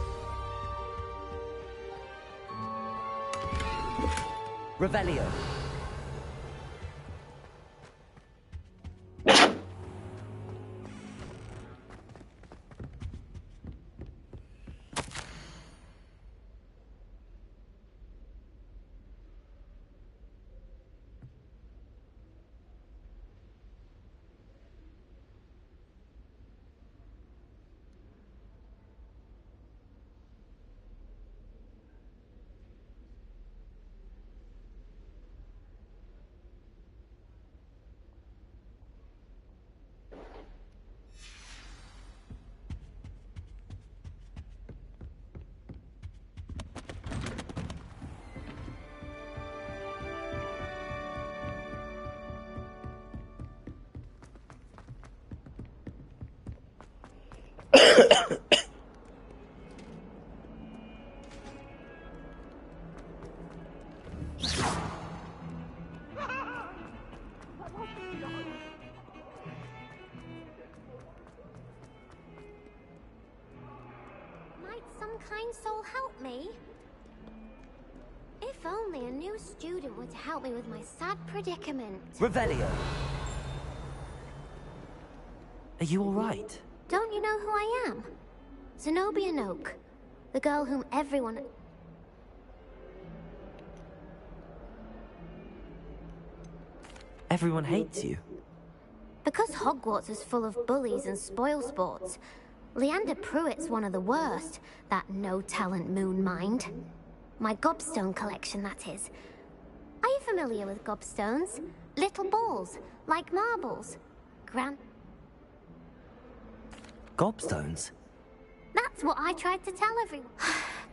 Revelio. Might some kind soul help me? If only a new student were to help me with my sad predicament. Revelio. Are you all right? Don't you know who I am? Zenobia Noak, the girl whom everyone... Everyone hates you. Because Hogwarts is full of bullies and spoilsports, Leander Pruitt's one of the worst, that no-talent moon mind. My gobstone collection, that is. Are you familiar with gobstones? Little balls, like marbles. Gobstones? That's what I tried to tell everyone.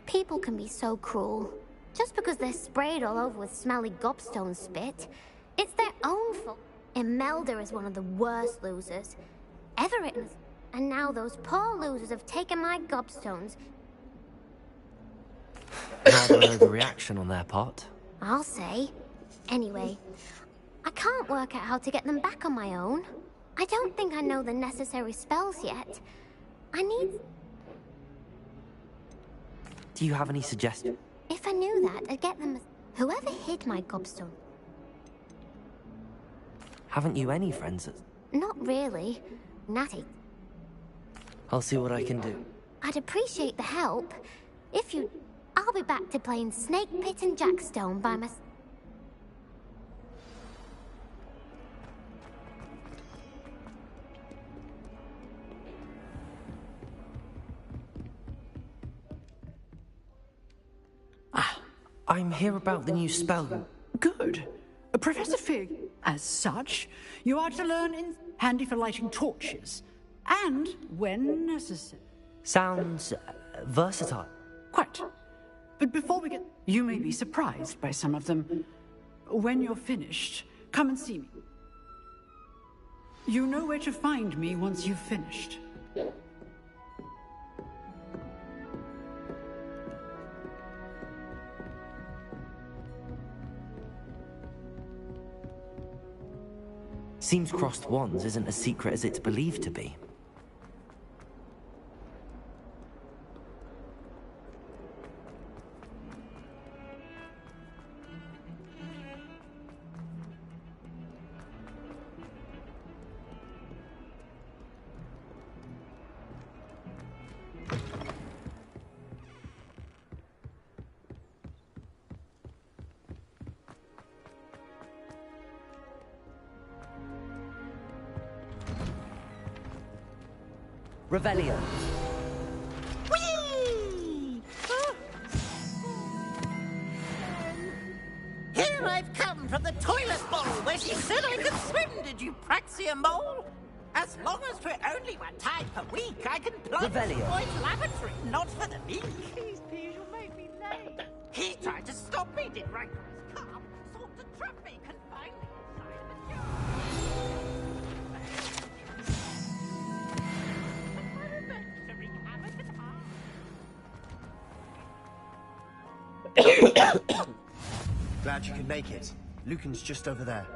People can be so cruel. Just because they're sprayed all over with smelly gobstone spit, it's their own fault. Imelda is one of the worst losers ever written. And now those poor losers have taken my gobstones. Rather an overreaction on their part. I'll say. Anyway, I can't work out how to get them back on my own. I don't think I know the necessary spells yet. I need... Do you have any suggestions? If I knew that, I'd get them... Whoever hid my gobstone... Haven't you any friends? Not really. Natty. I'll see what I can do. I'd appreciate the help. If you... I'll be back to playing Snake Pit and Jackstone by myself. I'm here about the new spell. Good. Professor Fig, as such, you are to learn in handy for lighting torches, and when necessary. Sounds versatile. Quite. But before we get... You may be surprised by some of them. When you're finished, come and see me. You know where to find me once you've finished. Seems crossed wands isn't as secret as it's believed to be. Revelio. Whee! Here I've come from the toilet bowl where she said I could swim, did you Praxia mole? As long as we're only one time per week, I can plug the Revelio. boy's lavatory, not for the meek. Please, please, you'll make me late. He tried to stop me, did Rancorous Carp, sought to trap me, confined me inside of a jar. Glad you could make it. Lucan's just over there.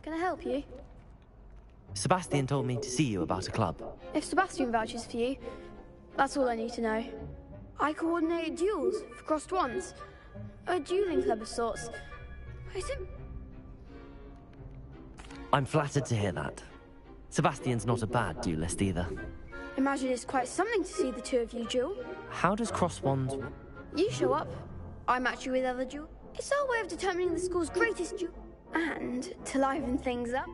Can I help you? Sebastian told me to see you about a club. If Sebastian vouches for you, that's all I need to know. I coordinate duels for crossed ones. A dueling club of sorts. Is it? I'm flattered to hear that. Sebastian's not a bad duelist either. Imagine it's quite something to see the two of you duel. How does cross wands... You show up, I match you with other duel. It's our way of determining the school's greatest duel. And to liven things up.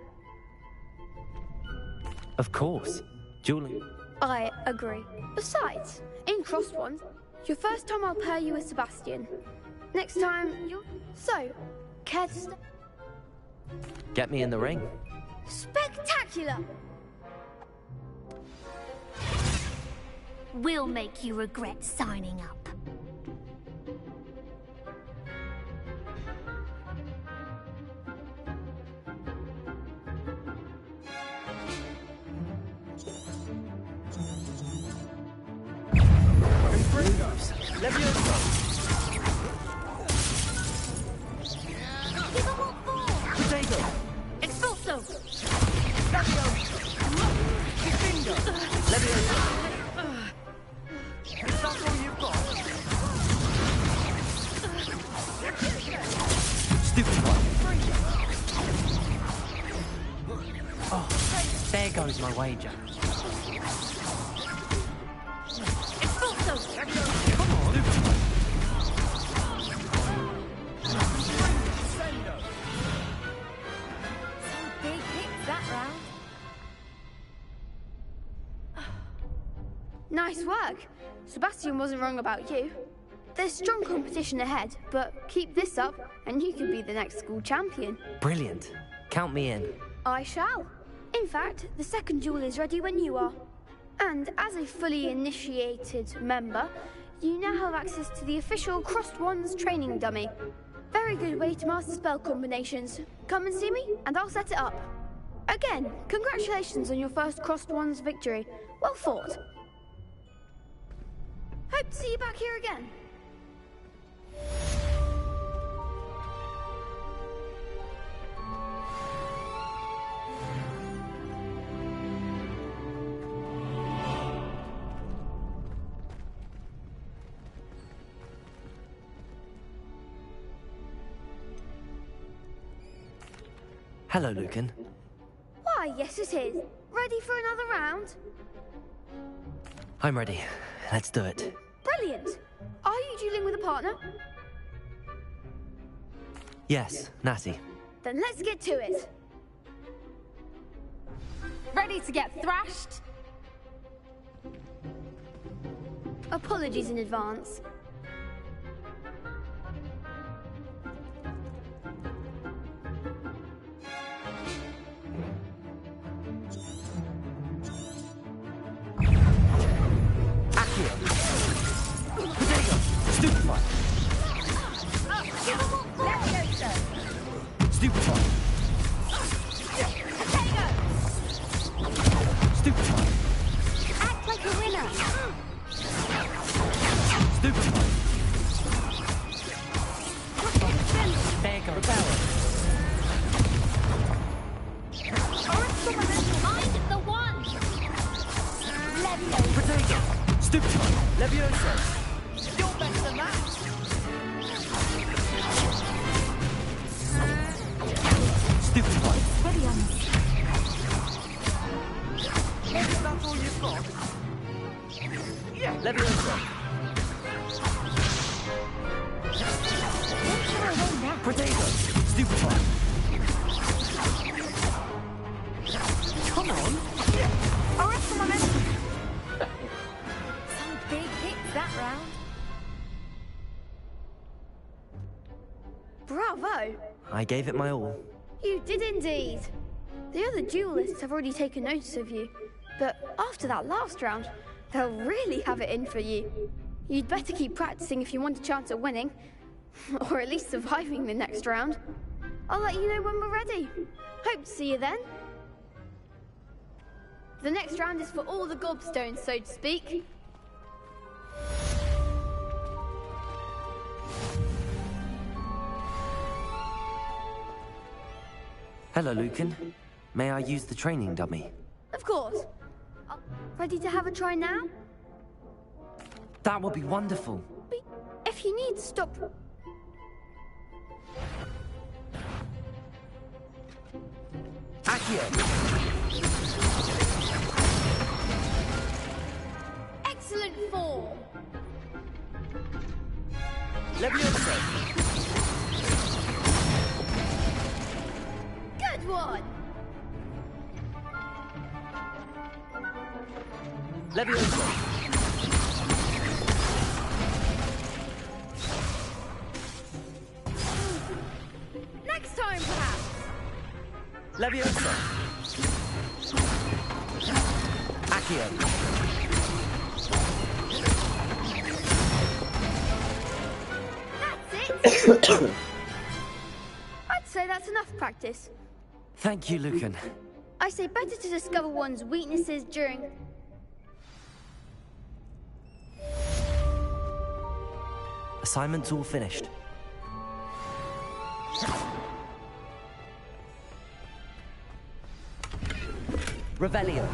Of course. Dueling... I agree. Besides, in crossed ones, your first time I'll pair you with Sebastian. Next time, you'll... So, care to stay? Get me in the ring. Spectacular! We'll make you regret signing up. Expulso! Is that all you've got? Stupid one. Oh, there goes my wager. Expulso! Come on. Some big hits that round. Nice work. Sebastian wasn't wrong about you. There's strong competition ahead, but keep this up and you could be the next school champion. Brilliant. Count me in. I shall. In fact, the second duel is ready when you are. And as a fully initiated member, you now have access to the official Crossed Wands training dummy. Very good way to master spell combinations. Come and see me, and I'll set it up. Again, congratulations on your first Crossed Wands victory. Well fought. Hope to see you back here again. Hello, Lucan. Why, yes it is. Ready for another round? I'm ready. Let's do it. Brilliant. Are you dueling with a partner? Yes, Natty. Then let's get to it. Ready to get thrashed? Apologies in advance. Stupefy! Stupefy! Stupefy! Act like a winner! Stupefy! There goes power! Mind the one! Leviosa! Potato! Stupefy! Leviosa! You're better than that! Stupefy! Is that all you've got? Yeah! Leviosa! Potato! Stupefy! Come on! Arrest the momentum! Some big that round. Bravo! I gave it my all. You did indeed. The other duelists have already taken notice of you, but after that last round, they'll really have it in for you. You'd better keep practicing if you want a chance at winning, or at least surviving the next round. I'll let you know when we're ready. Hope to see you then. The next round is for all the gobstones, so to speak. Hello, Lucan. May I use the training dummy? Of course. Ready to have a try now? That would be wonderful. If you need to stop... Accio! Excellent form! Leviosa! Good one! Leviosa! Next time, perhaps! Leviosa! Accio! That's it! I'd say that's enough practice. Thank you, Lucan. I say better to discover one's weaknesses during... Assignment's all finished. Revelio.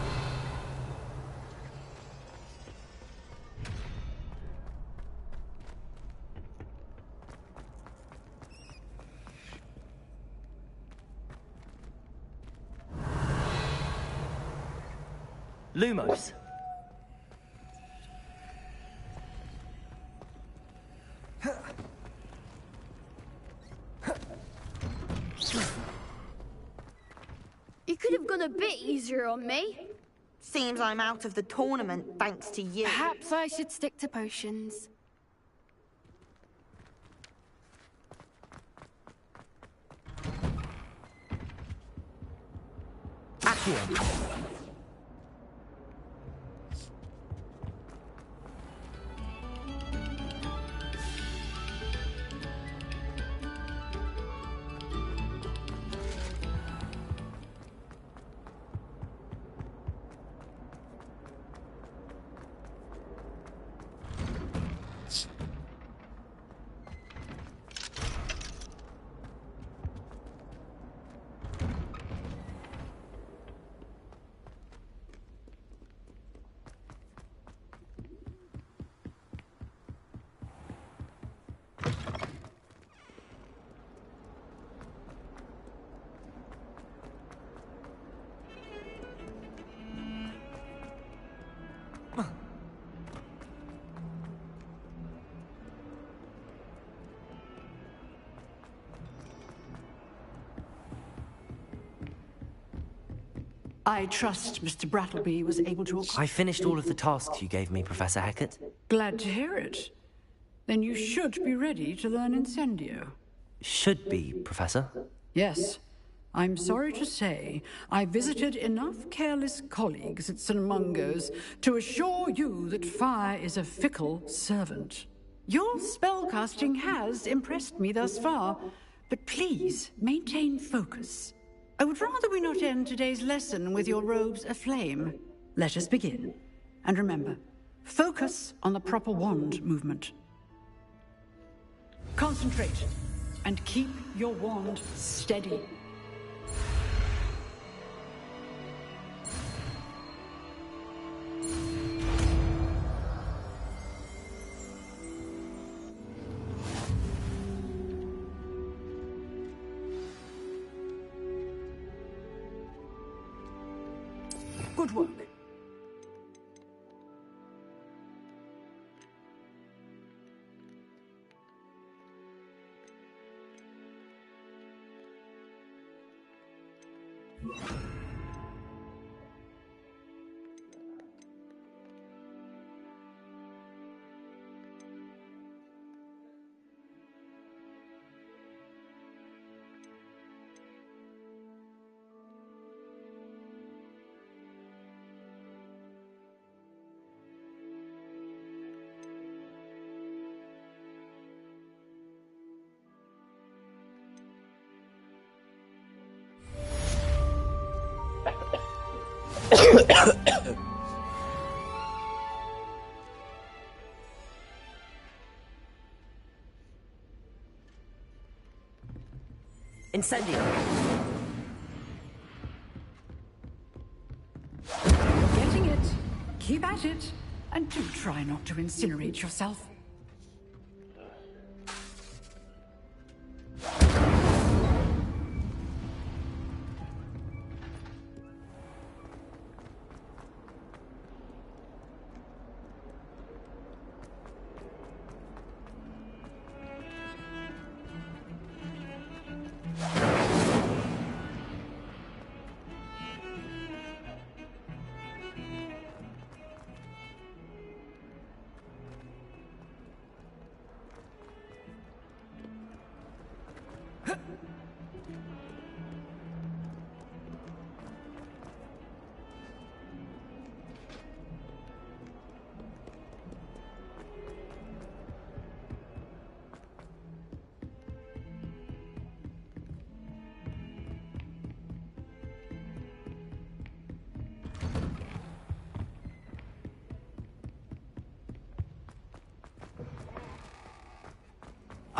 Lumos. You could have gone a bit easier on me. Seems I'm out of the tournament thanks to you. Perhaps I should stick to potions. Accio. I trust Mr. Brattleby was able to... I finished all of the tasks you gave me, Professor Hackett. Glad to hear it. Then you should be ready to learn Incendio. Should be, Professor. Yes. I'm sorry to say, I visited enough careless colleagues at St. Mungo's to assure you that fire is a fickle servant. Your spellcasting has impressed me thus far, but please maintain focus. I would rather we not end today's lesson with your robes aflame. Let us begin. And remember, focus on the proper wand movement. Concentrate, and keep your wand steady. Good work. Incendio! You're getting it. Keep at it. And do try not to incinerate yourself.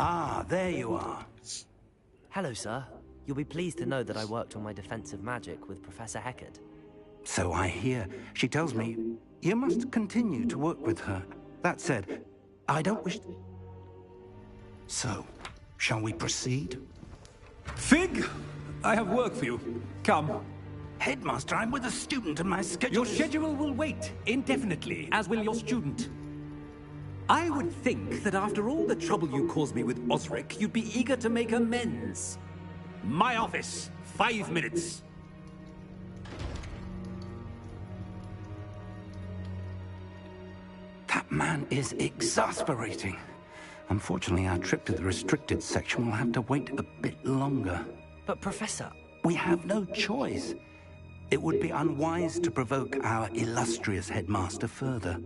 Ah, there you are. Hello, sir. You'll be pleased to know that I worked on my defensive magic with Professor Heckard. So I hear. She tells me you must continue to work with her. That said, I don't wish... So, shall we proceed? Fig! I have work for you. Come. Headmaster, I'm with a student and my schedule Your schedule will wait indefinitely, as will your student. I would think that after all the trouble you caused me with Osric, you'd be eager to make amends. My office, 5 minutes. That man is exasperating. Unfortunately, our trip to the restricted section will have to wait a bit longer. But, Professor... We have no choice. It would be unwise to provoke our illustrious headmaster further.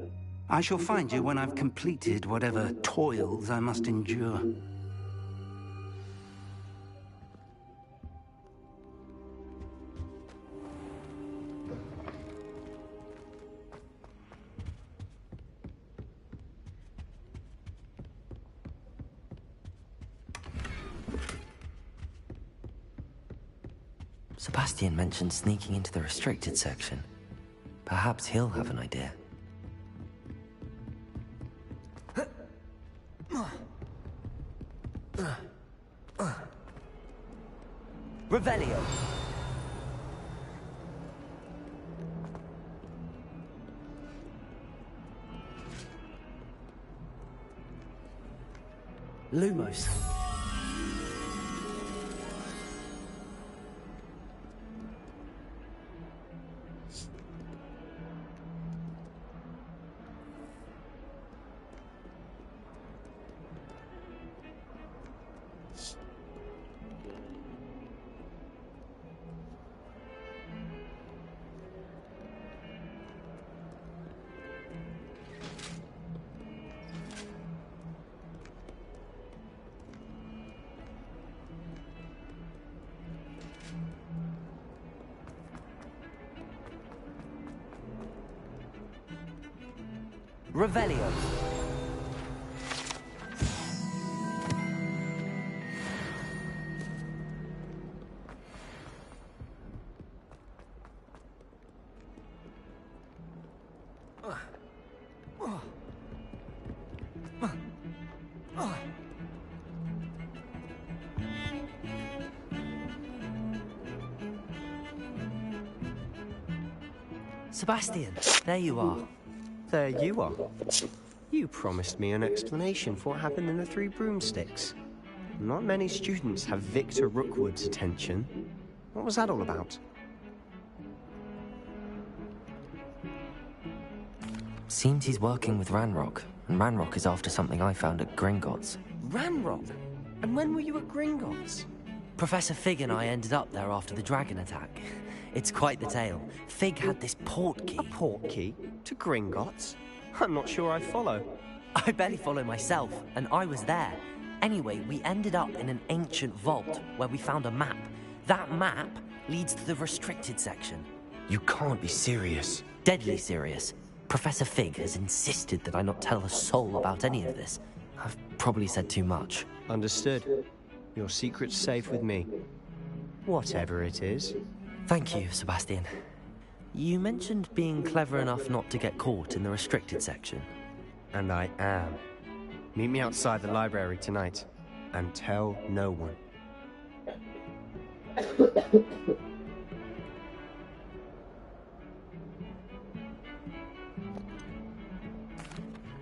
I shall find you when I've completed whatever toils I must endure. Sebastian mentioned sneaking into the restricted section. Perhaps he'll have an idea. Revelio! Lumos. Revelio. Sebastian, there you are. There you are. You promised me an explanation for what happened in the Three Broomsticks. Not many students have Victor Rookwood's attention. What was that all about? Seems he's working with Ranrock, and Ranrock is after something I found at Gringotts. Ranrock? And when were you at Gringotts? Professor Fig and I ended up there after the dragon attack. It's quite the tale. Fig had this port key. A port key? To Gringotts? I'm not sure I follow. I barely follow myself, and I was there. Anyway, we ended up in an ancient vault where we found a map. That map leads to the restricted section. You can't be serious. Deadly serious. Professor Fig has insisted that I not tell a soul about any of this. I've probably said too much. Understood. Your secret's safe with me. Whatever it is. Thank you, Sebastian. You mentioned being clever enough not to get caught in the restricted section. And I am. Meet me outside the library tonight. And tell no one.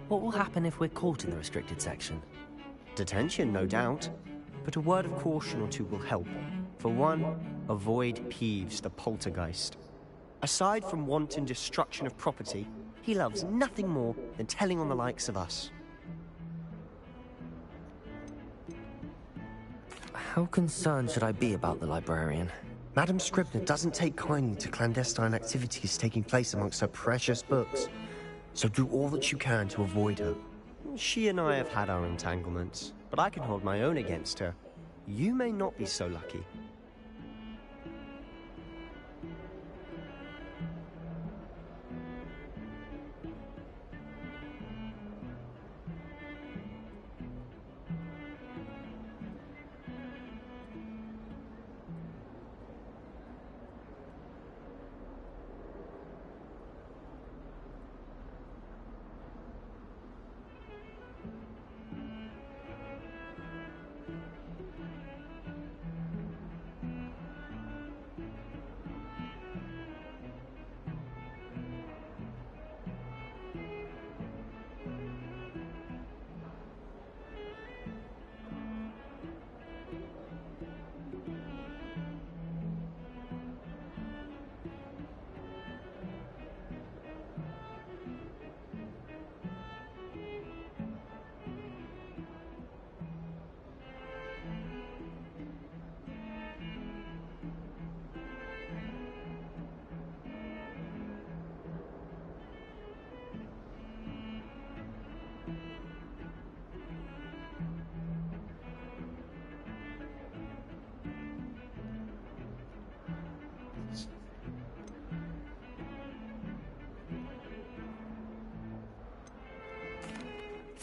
What will happen if we're caught in the restricted section? Detention, no doubt. But a word of caution or two will help. For one, avoid Peeves, the poltergeist. Aside from wanton destruction of property, he loves nothing more than telling on the likes of us. How concerned should I be about the librarian? Madame Scribner doesn't take kindly to clandestine activities taking place amongst her precious books. So do all that you can to avoid her. She and I have had our entanglements, but I can hold my own against her. You may not be so lucky.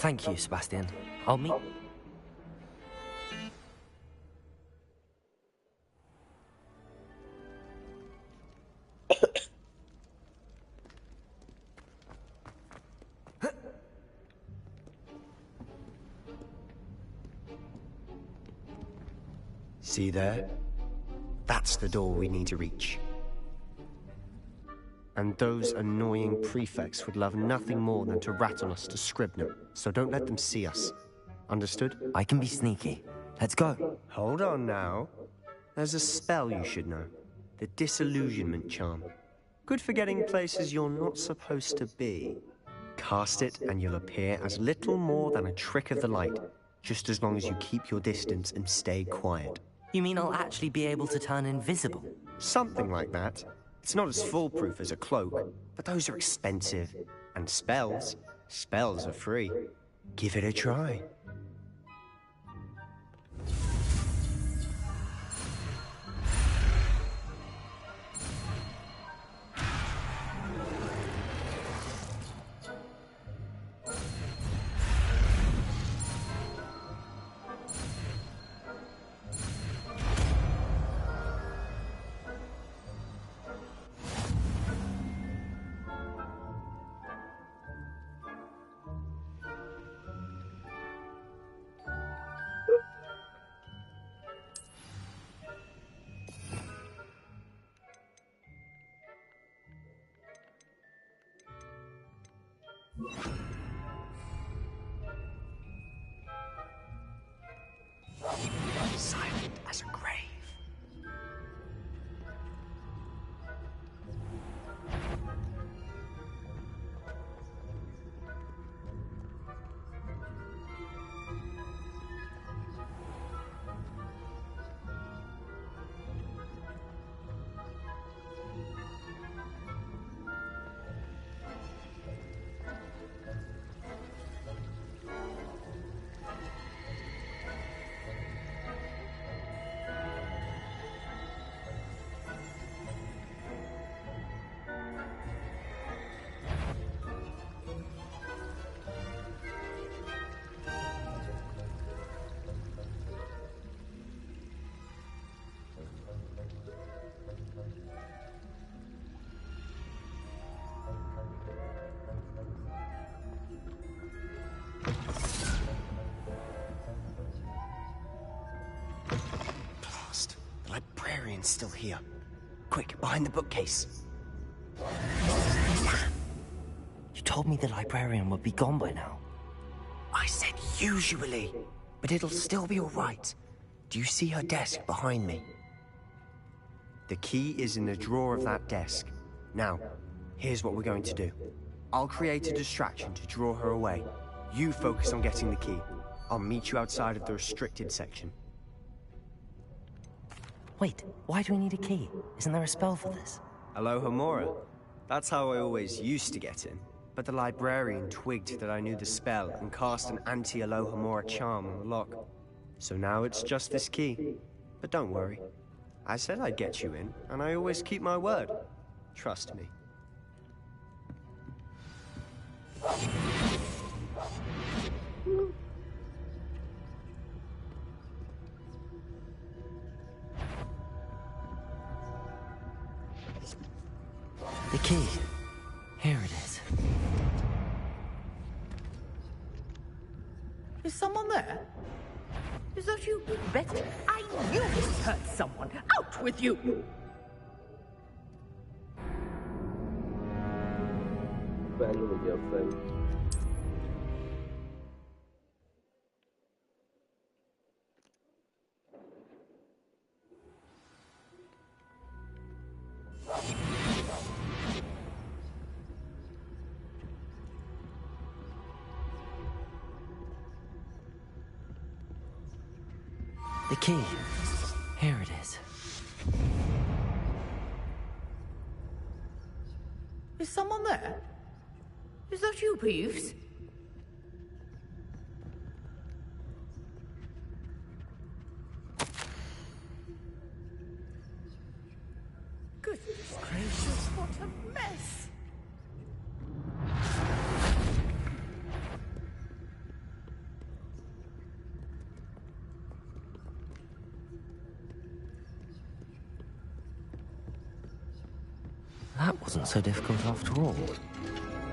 Thank you, Sebastian. I'll meet... See there? That's the door we need to reach. And those annoying prefects would love nothing more than to rat on us to Scribner, so don't let them see us. Understood? I can be sneaky. Let's go. Hold on now. There's a spell you should know. The disillusionment charm. Good for getting places you're not supposed to be. Cast it and you'll appear as little more than a trick of the light, just as long as you keep your distance and stay quiet. You mean I'll actually be able to turn invisible? Something like that. It's not as foolproof as a cloak, but those are expensive. And spells are free. Give it a try. Merlin's still here. Quick, behind the bookcase. You told me the librarian would be gone by now. I said usually, but it'll still be all right. Do you see her desk behind me? The key is in the drawer of that desk. Now, here's what we're going to do. I'll create a distraction to draw her away. You focus on getting the key. I'll meet you outside of the restricted section. Wait, why do we need a key? Isn't there a spell for this? Alohomora. That's how I always used to get in. But the librarian twigged that I knew the spell and cast an anti-Alohomora charm on the lock. So now it's just this key. But don't worry. I said I'd get you in, and I always keep my word. Trust me. The key. Here it is. Is someone there? Is that you? Betty, I knew you hurt someone. Out with you! Friend with your friend. The key. Here it is. Is someone there? Is that you, Peeves? Goodness gracious, what a mess! That wasn't so difficult after all.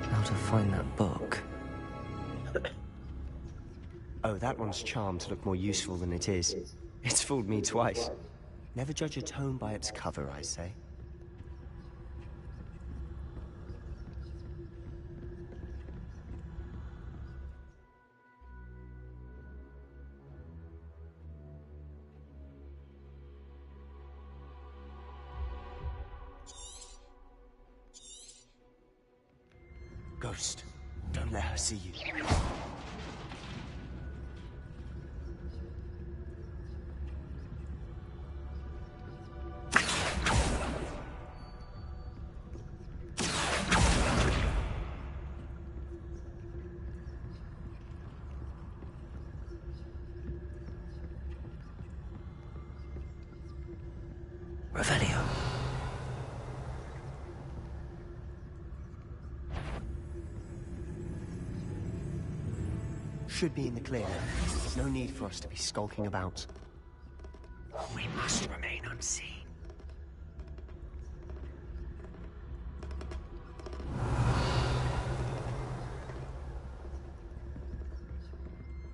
How to find that book. Oh, that one's charmed to look more useful than it is. It's fooled me twice. Never judge a tome by its cover, I say. Ghost, don't let her see you. Revelio. Should be in the clear now. No need for us to be skulking about. We must remain unseen.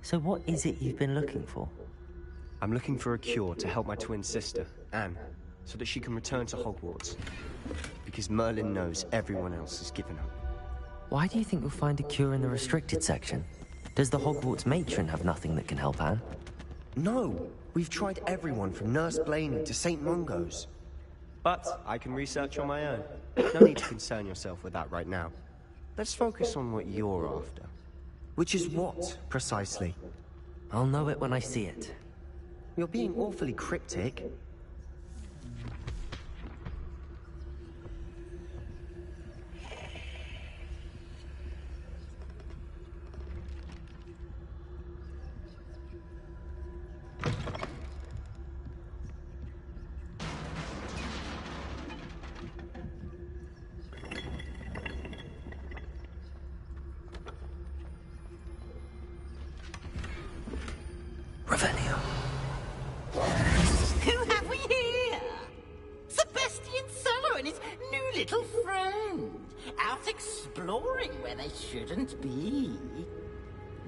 So what is it you've been looking for? I'm looking for a cure to help my twin sister, Anne, so that she can return to Hogwarts. Because Merlin knows everyone else has given up. Why do you think you'll find a cure in the restricted section? Does the Hogwarts matron have nothing that can help Anne? No! We've tried everyone from Nurse Blaney to St. Mungo's. But I can research on my own. No need to concern yourself with that right now. Let's focus on what you're after. Which is what, precisely? I'll know it when I see it. You're being awfully cryptic. Revelio. Who have we here? Sebastian Sallow and his new little friend. Out exploring where they shouldn't be.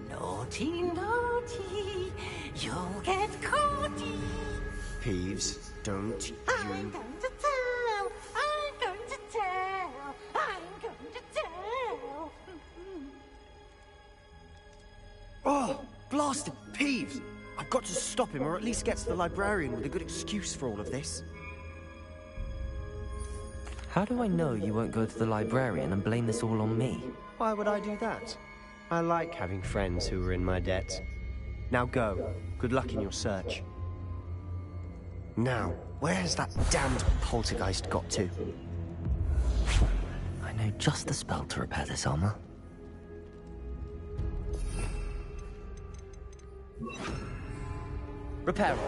Naughty, naughty. You'll get caughty. Peeves, don't I'm going to tell. I'm going to tell. I'm going to tell. Oh, blasted Peeves! I've got to stop him, or at least get to the librarian with a good excuse for all of this. How do I know you won't go to the librarian and blame this all on me? Why would I do that? I like having friends who are in my debt. Now go. Good luck in your search. Now, where has that damned poltergeist got to? I know just the spell to repair this armor. Repair it.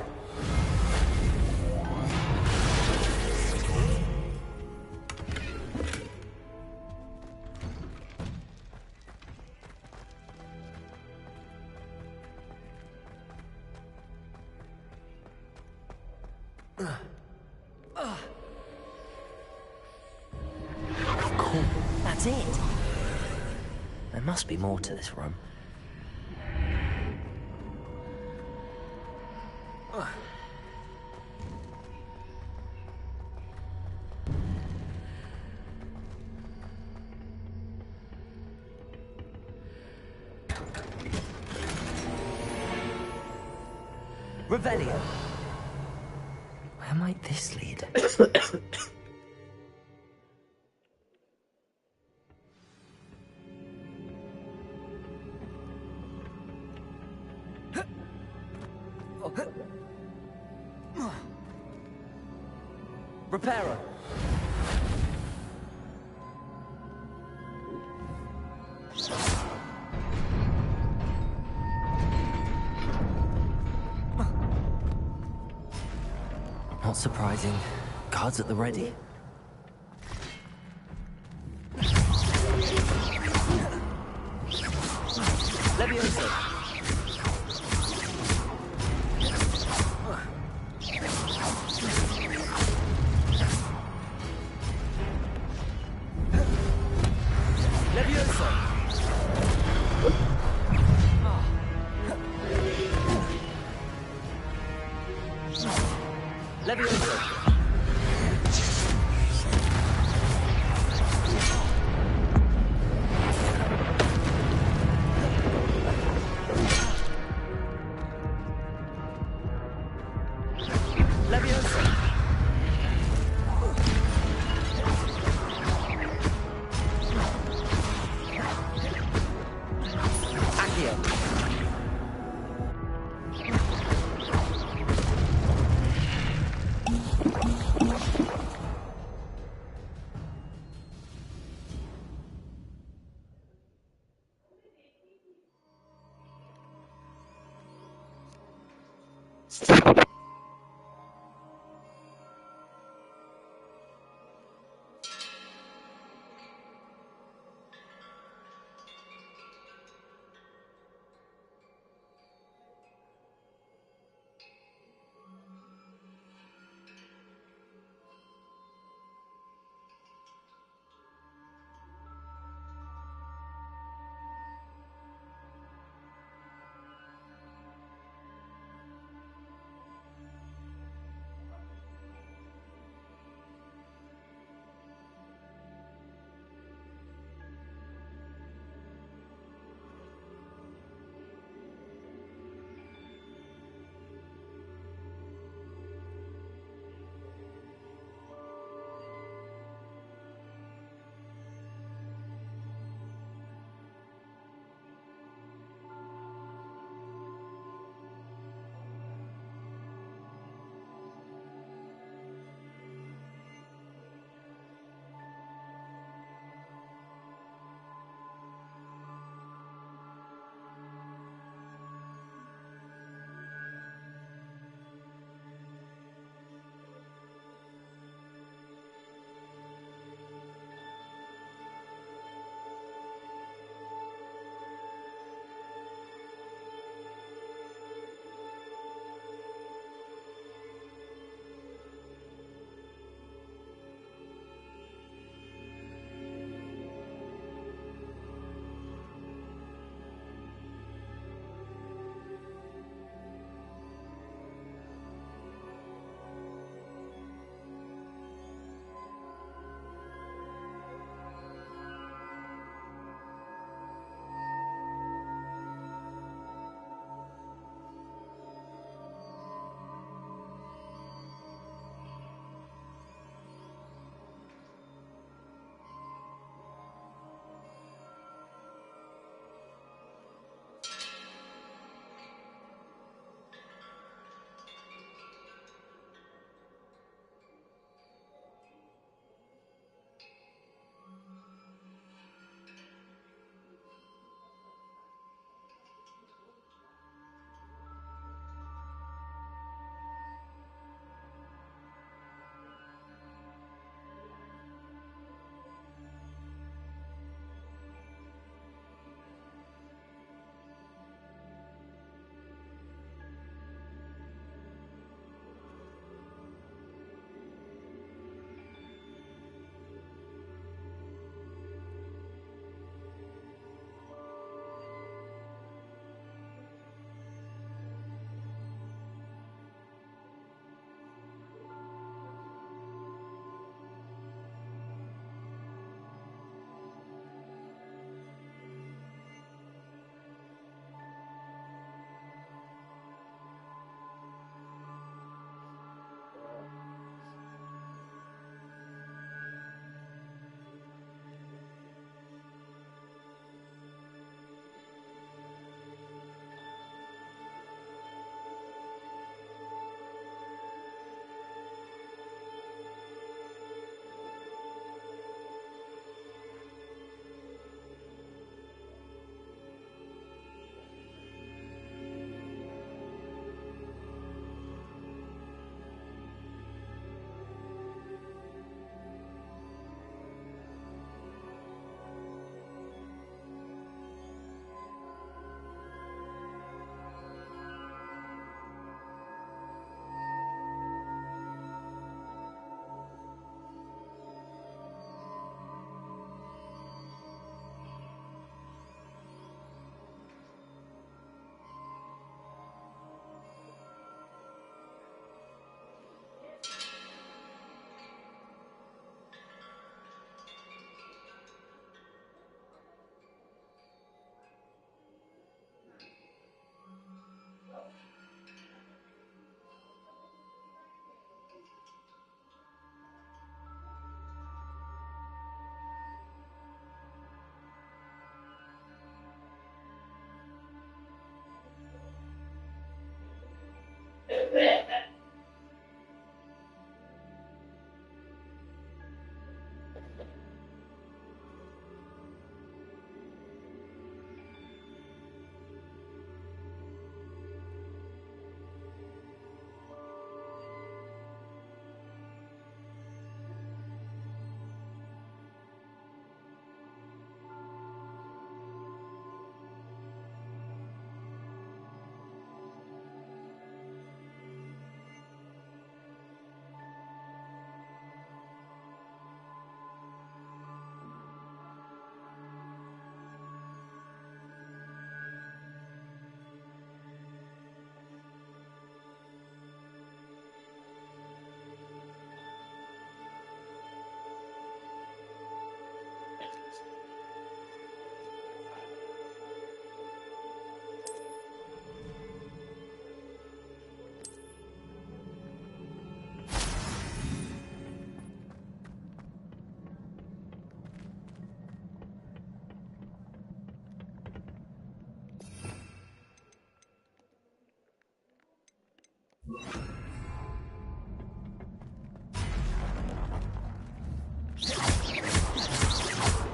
Cool. That's it. There must be more to this room. Revelio. Where might this lead? Reparo. Not surprising. Guards at the ready. Levioso.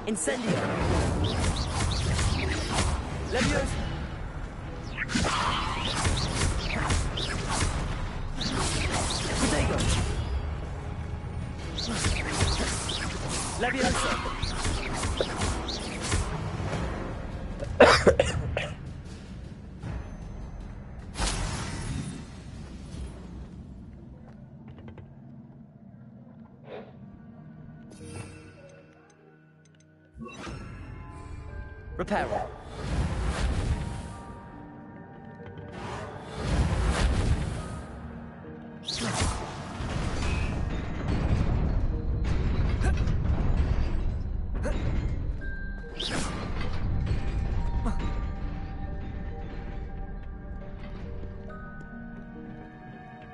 Incendio! Leviosa! Protego! Leviosa! Reparo.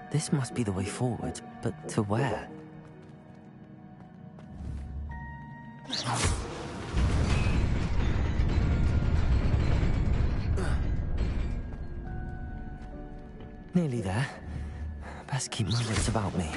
This must be the way forward, but to where? Nearly there. Best keep my wits about me.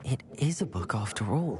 It is a book after all.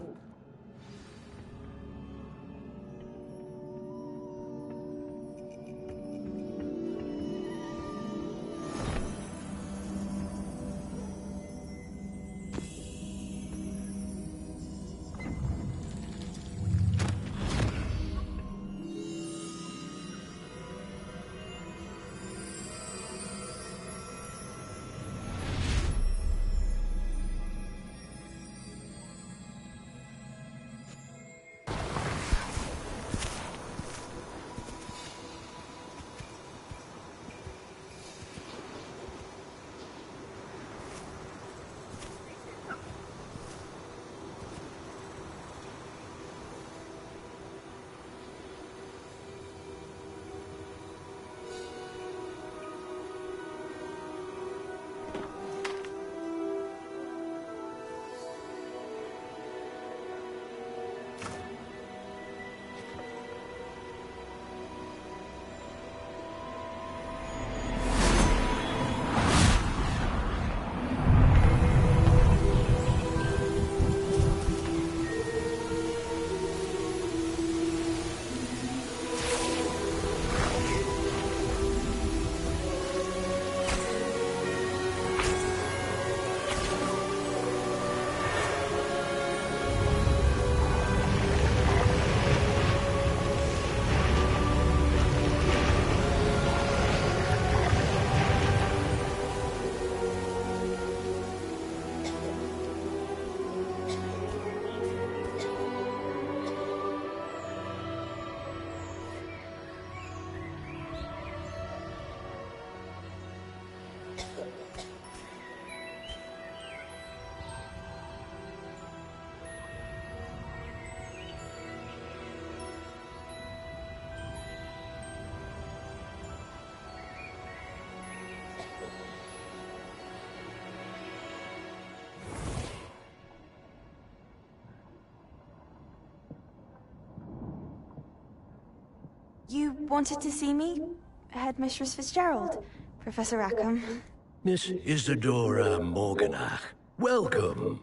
You wanted to see me? Headmistress Fitzgerald? Professor Rackham? Miss Isadora Morganach, welcome.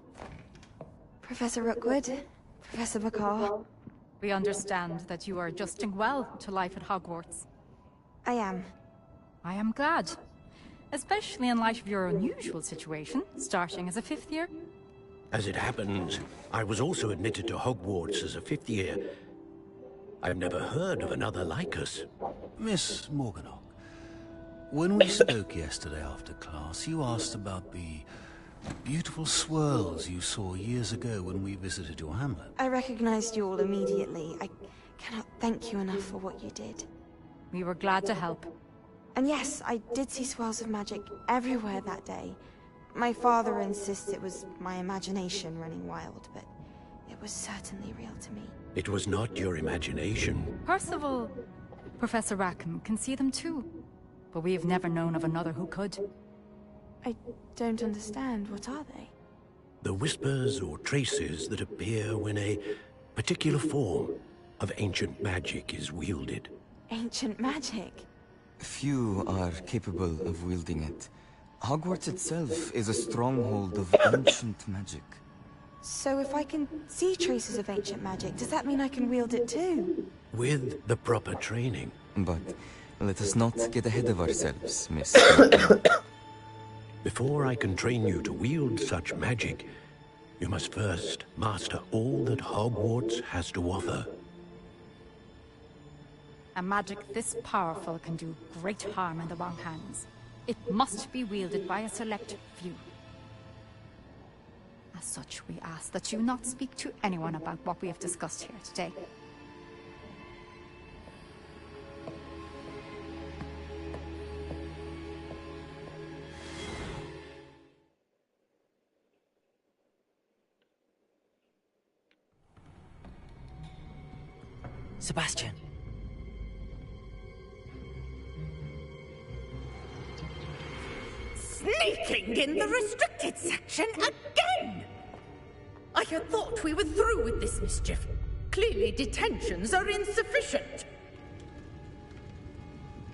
Professor Rookwood? Professor McCaw? We understand that you are adjusting well to life at Hogwarts. I am. I am glad. Especially in light of your unusual situation, starting as a 5th year. As it happens, I was also admitted to Hogwarts as a 5th year. I've never heard of another like us. Miss Morganach, when we spoke yesterday after class, you asked about the beautiful swirls you saw years ago when we visited your hamlet. I recognized you all immediately. I cannot thank you enough for what you did. We were glad to help. And yes, I did see swirls of magic everywhere that day. My father insists it was my imagination running wild, but it was certainly real to me. It was not your imagination. Percival, Professor Rackham can see them too. But we have never known of another who could. I don't understand. What are they? The whispers or traces that appear when a particular form of ancient magic is wielded. Ancient magic? Few are capable of wielding it. Hogwarts itself is a stronghold of ancient magic. So if I can see traces of ancient magic, does that mean I can wield it too? With the proper training. But let us not get ahead of ourselves, Miss. Before I can train you to wield such magic, you must first master all that Hogwarts has to offer. A magic this powerful can do great harm in the wrong hands. It must be wielded by a select few. As such, we ask that you not speak to anyone about what we have discussed here today. Sebastian. Sneaking in the restricted section again! I had thought we were through with this mischief. Clearly detentions are insufficient.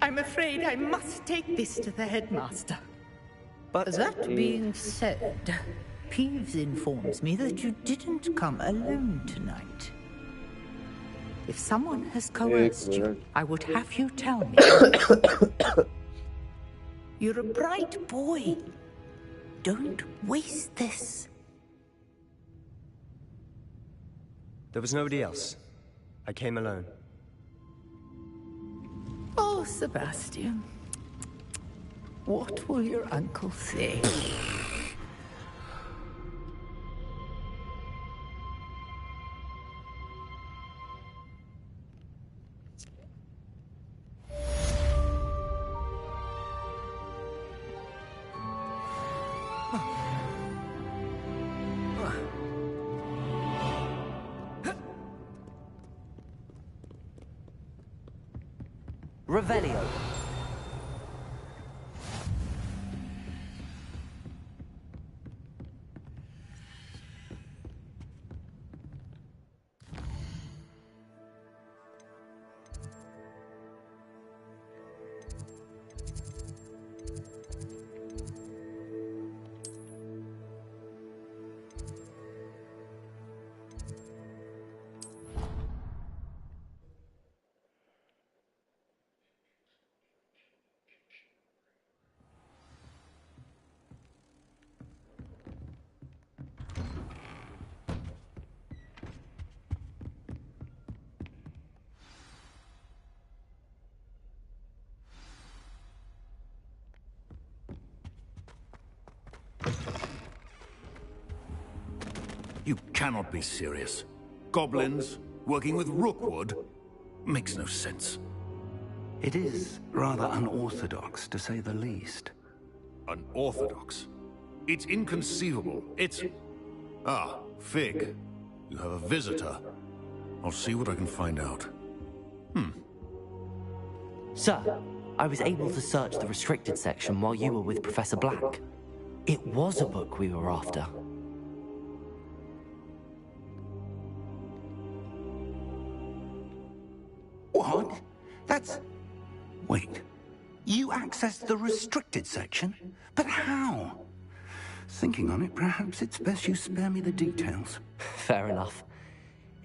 I'm afraid I must take this to the headmaster. But that being said, Peeves informs me that you didn't come alone tonight. If someone has coerced you, I would have you tell me. You're a bright boy. Don't waste this. There was nobody else. I came alone. Oh, Sebastian. What will your uncle say? Revelio. You cannot be serious. Goblins working with Rookwood makes no sense. It is rather unorthodox, to say the least. Unorthodox? It's inconceivable. It's... Ah, Fig. You have a visitor. I'll see what I can find out. Sir, I was able to search the restricted section while you were with Professor Black. It was a book we were after. What? Wait, you accessed the restricted section? But how? Thinking on it, perhaps it's best you spare me the details. Fair enough.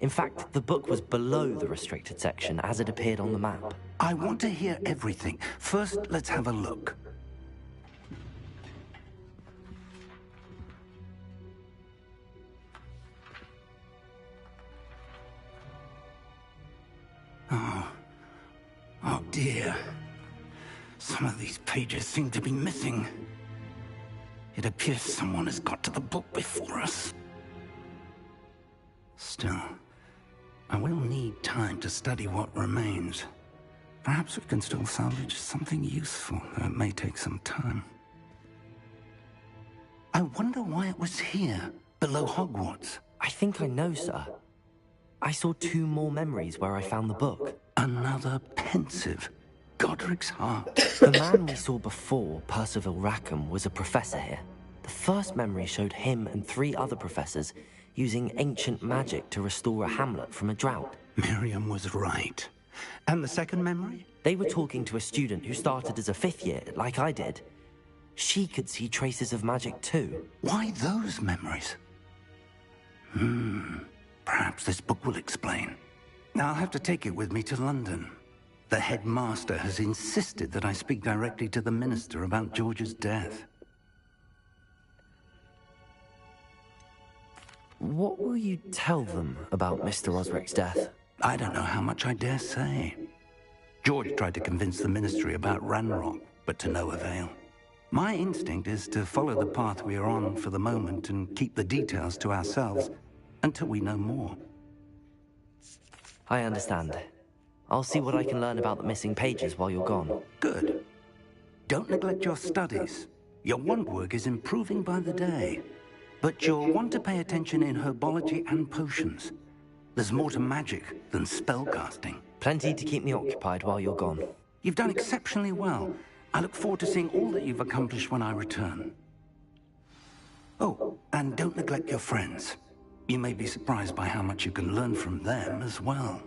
In fact, the book was below the restricted section as it appeared on the map. I want to hear everything. First, let's have a look. Oh dear. Some of these pages seem to be missing. It appears someone has got to the book before us. Still, I will need time to study what remains. Perhaps we can still salvage something useful, though it may take some time. I wonder why it was here, below Hogwarts. I think I know, sir. I saw 2 more memories where I found the book. Another pensive. Godric's heart. The man we saw before, Percival Rackham, was a professor here. The first memory showed him and 3 other professors using ancient magic to restore a hamlet from a drought. Miriam was right. And the second memory? They were talking to a student who started as a 5th year, like I did. She could see traces of magic too. Why those memories? Perhaps this book will explain. Now I'll have to take it with me to London. The headmaster has insisted that I speak directly to the minister about George's death. What will you tell them about Mr. Osric's death? I don't know how much I dare say. George tried to convince the ministry about Ranrock, but to no avail. My instinct is to follow the path we are on for the moment and keep the details to ourselves until we know more. I understand. I'll see what I can learn about the missing pages while you're gone. Good. Don't neglect your studies. Your wand work is improving by the day. But you'll want to pay attention in herbology and potions. There's more to magic than spellcasting. Plenty to keep me occupied while you're gone. You've done exceptionally well. I look forward to seeing all that you've accomplished when I return. Oh, and don't neglect your friends. You may be surprised by how much you can learn from them as well.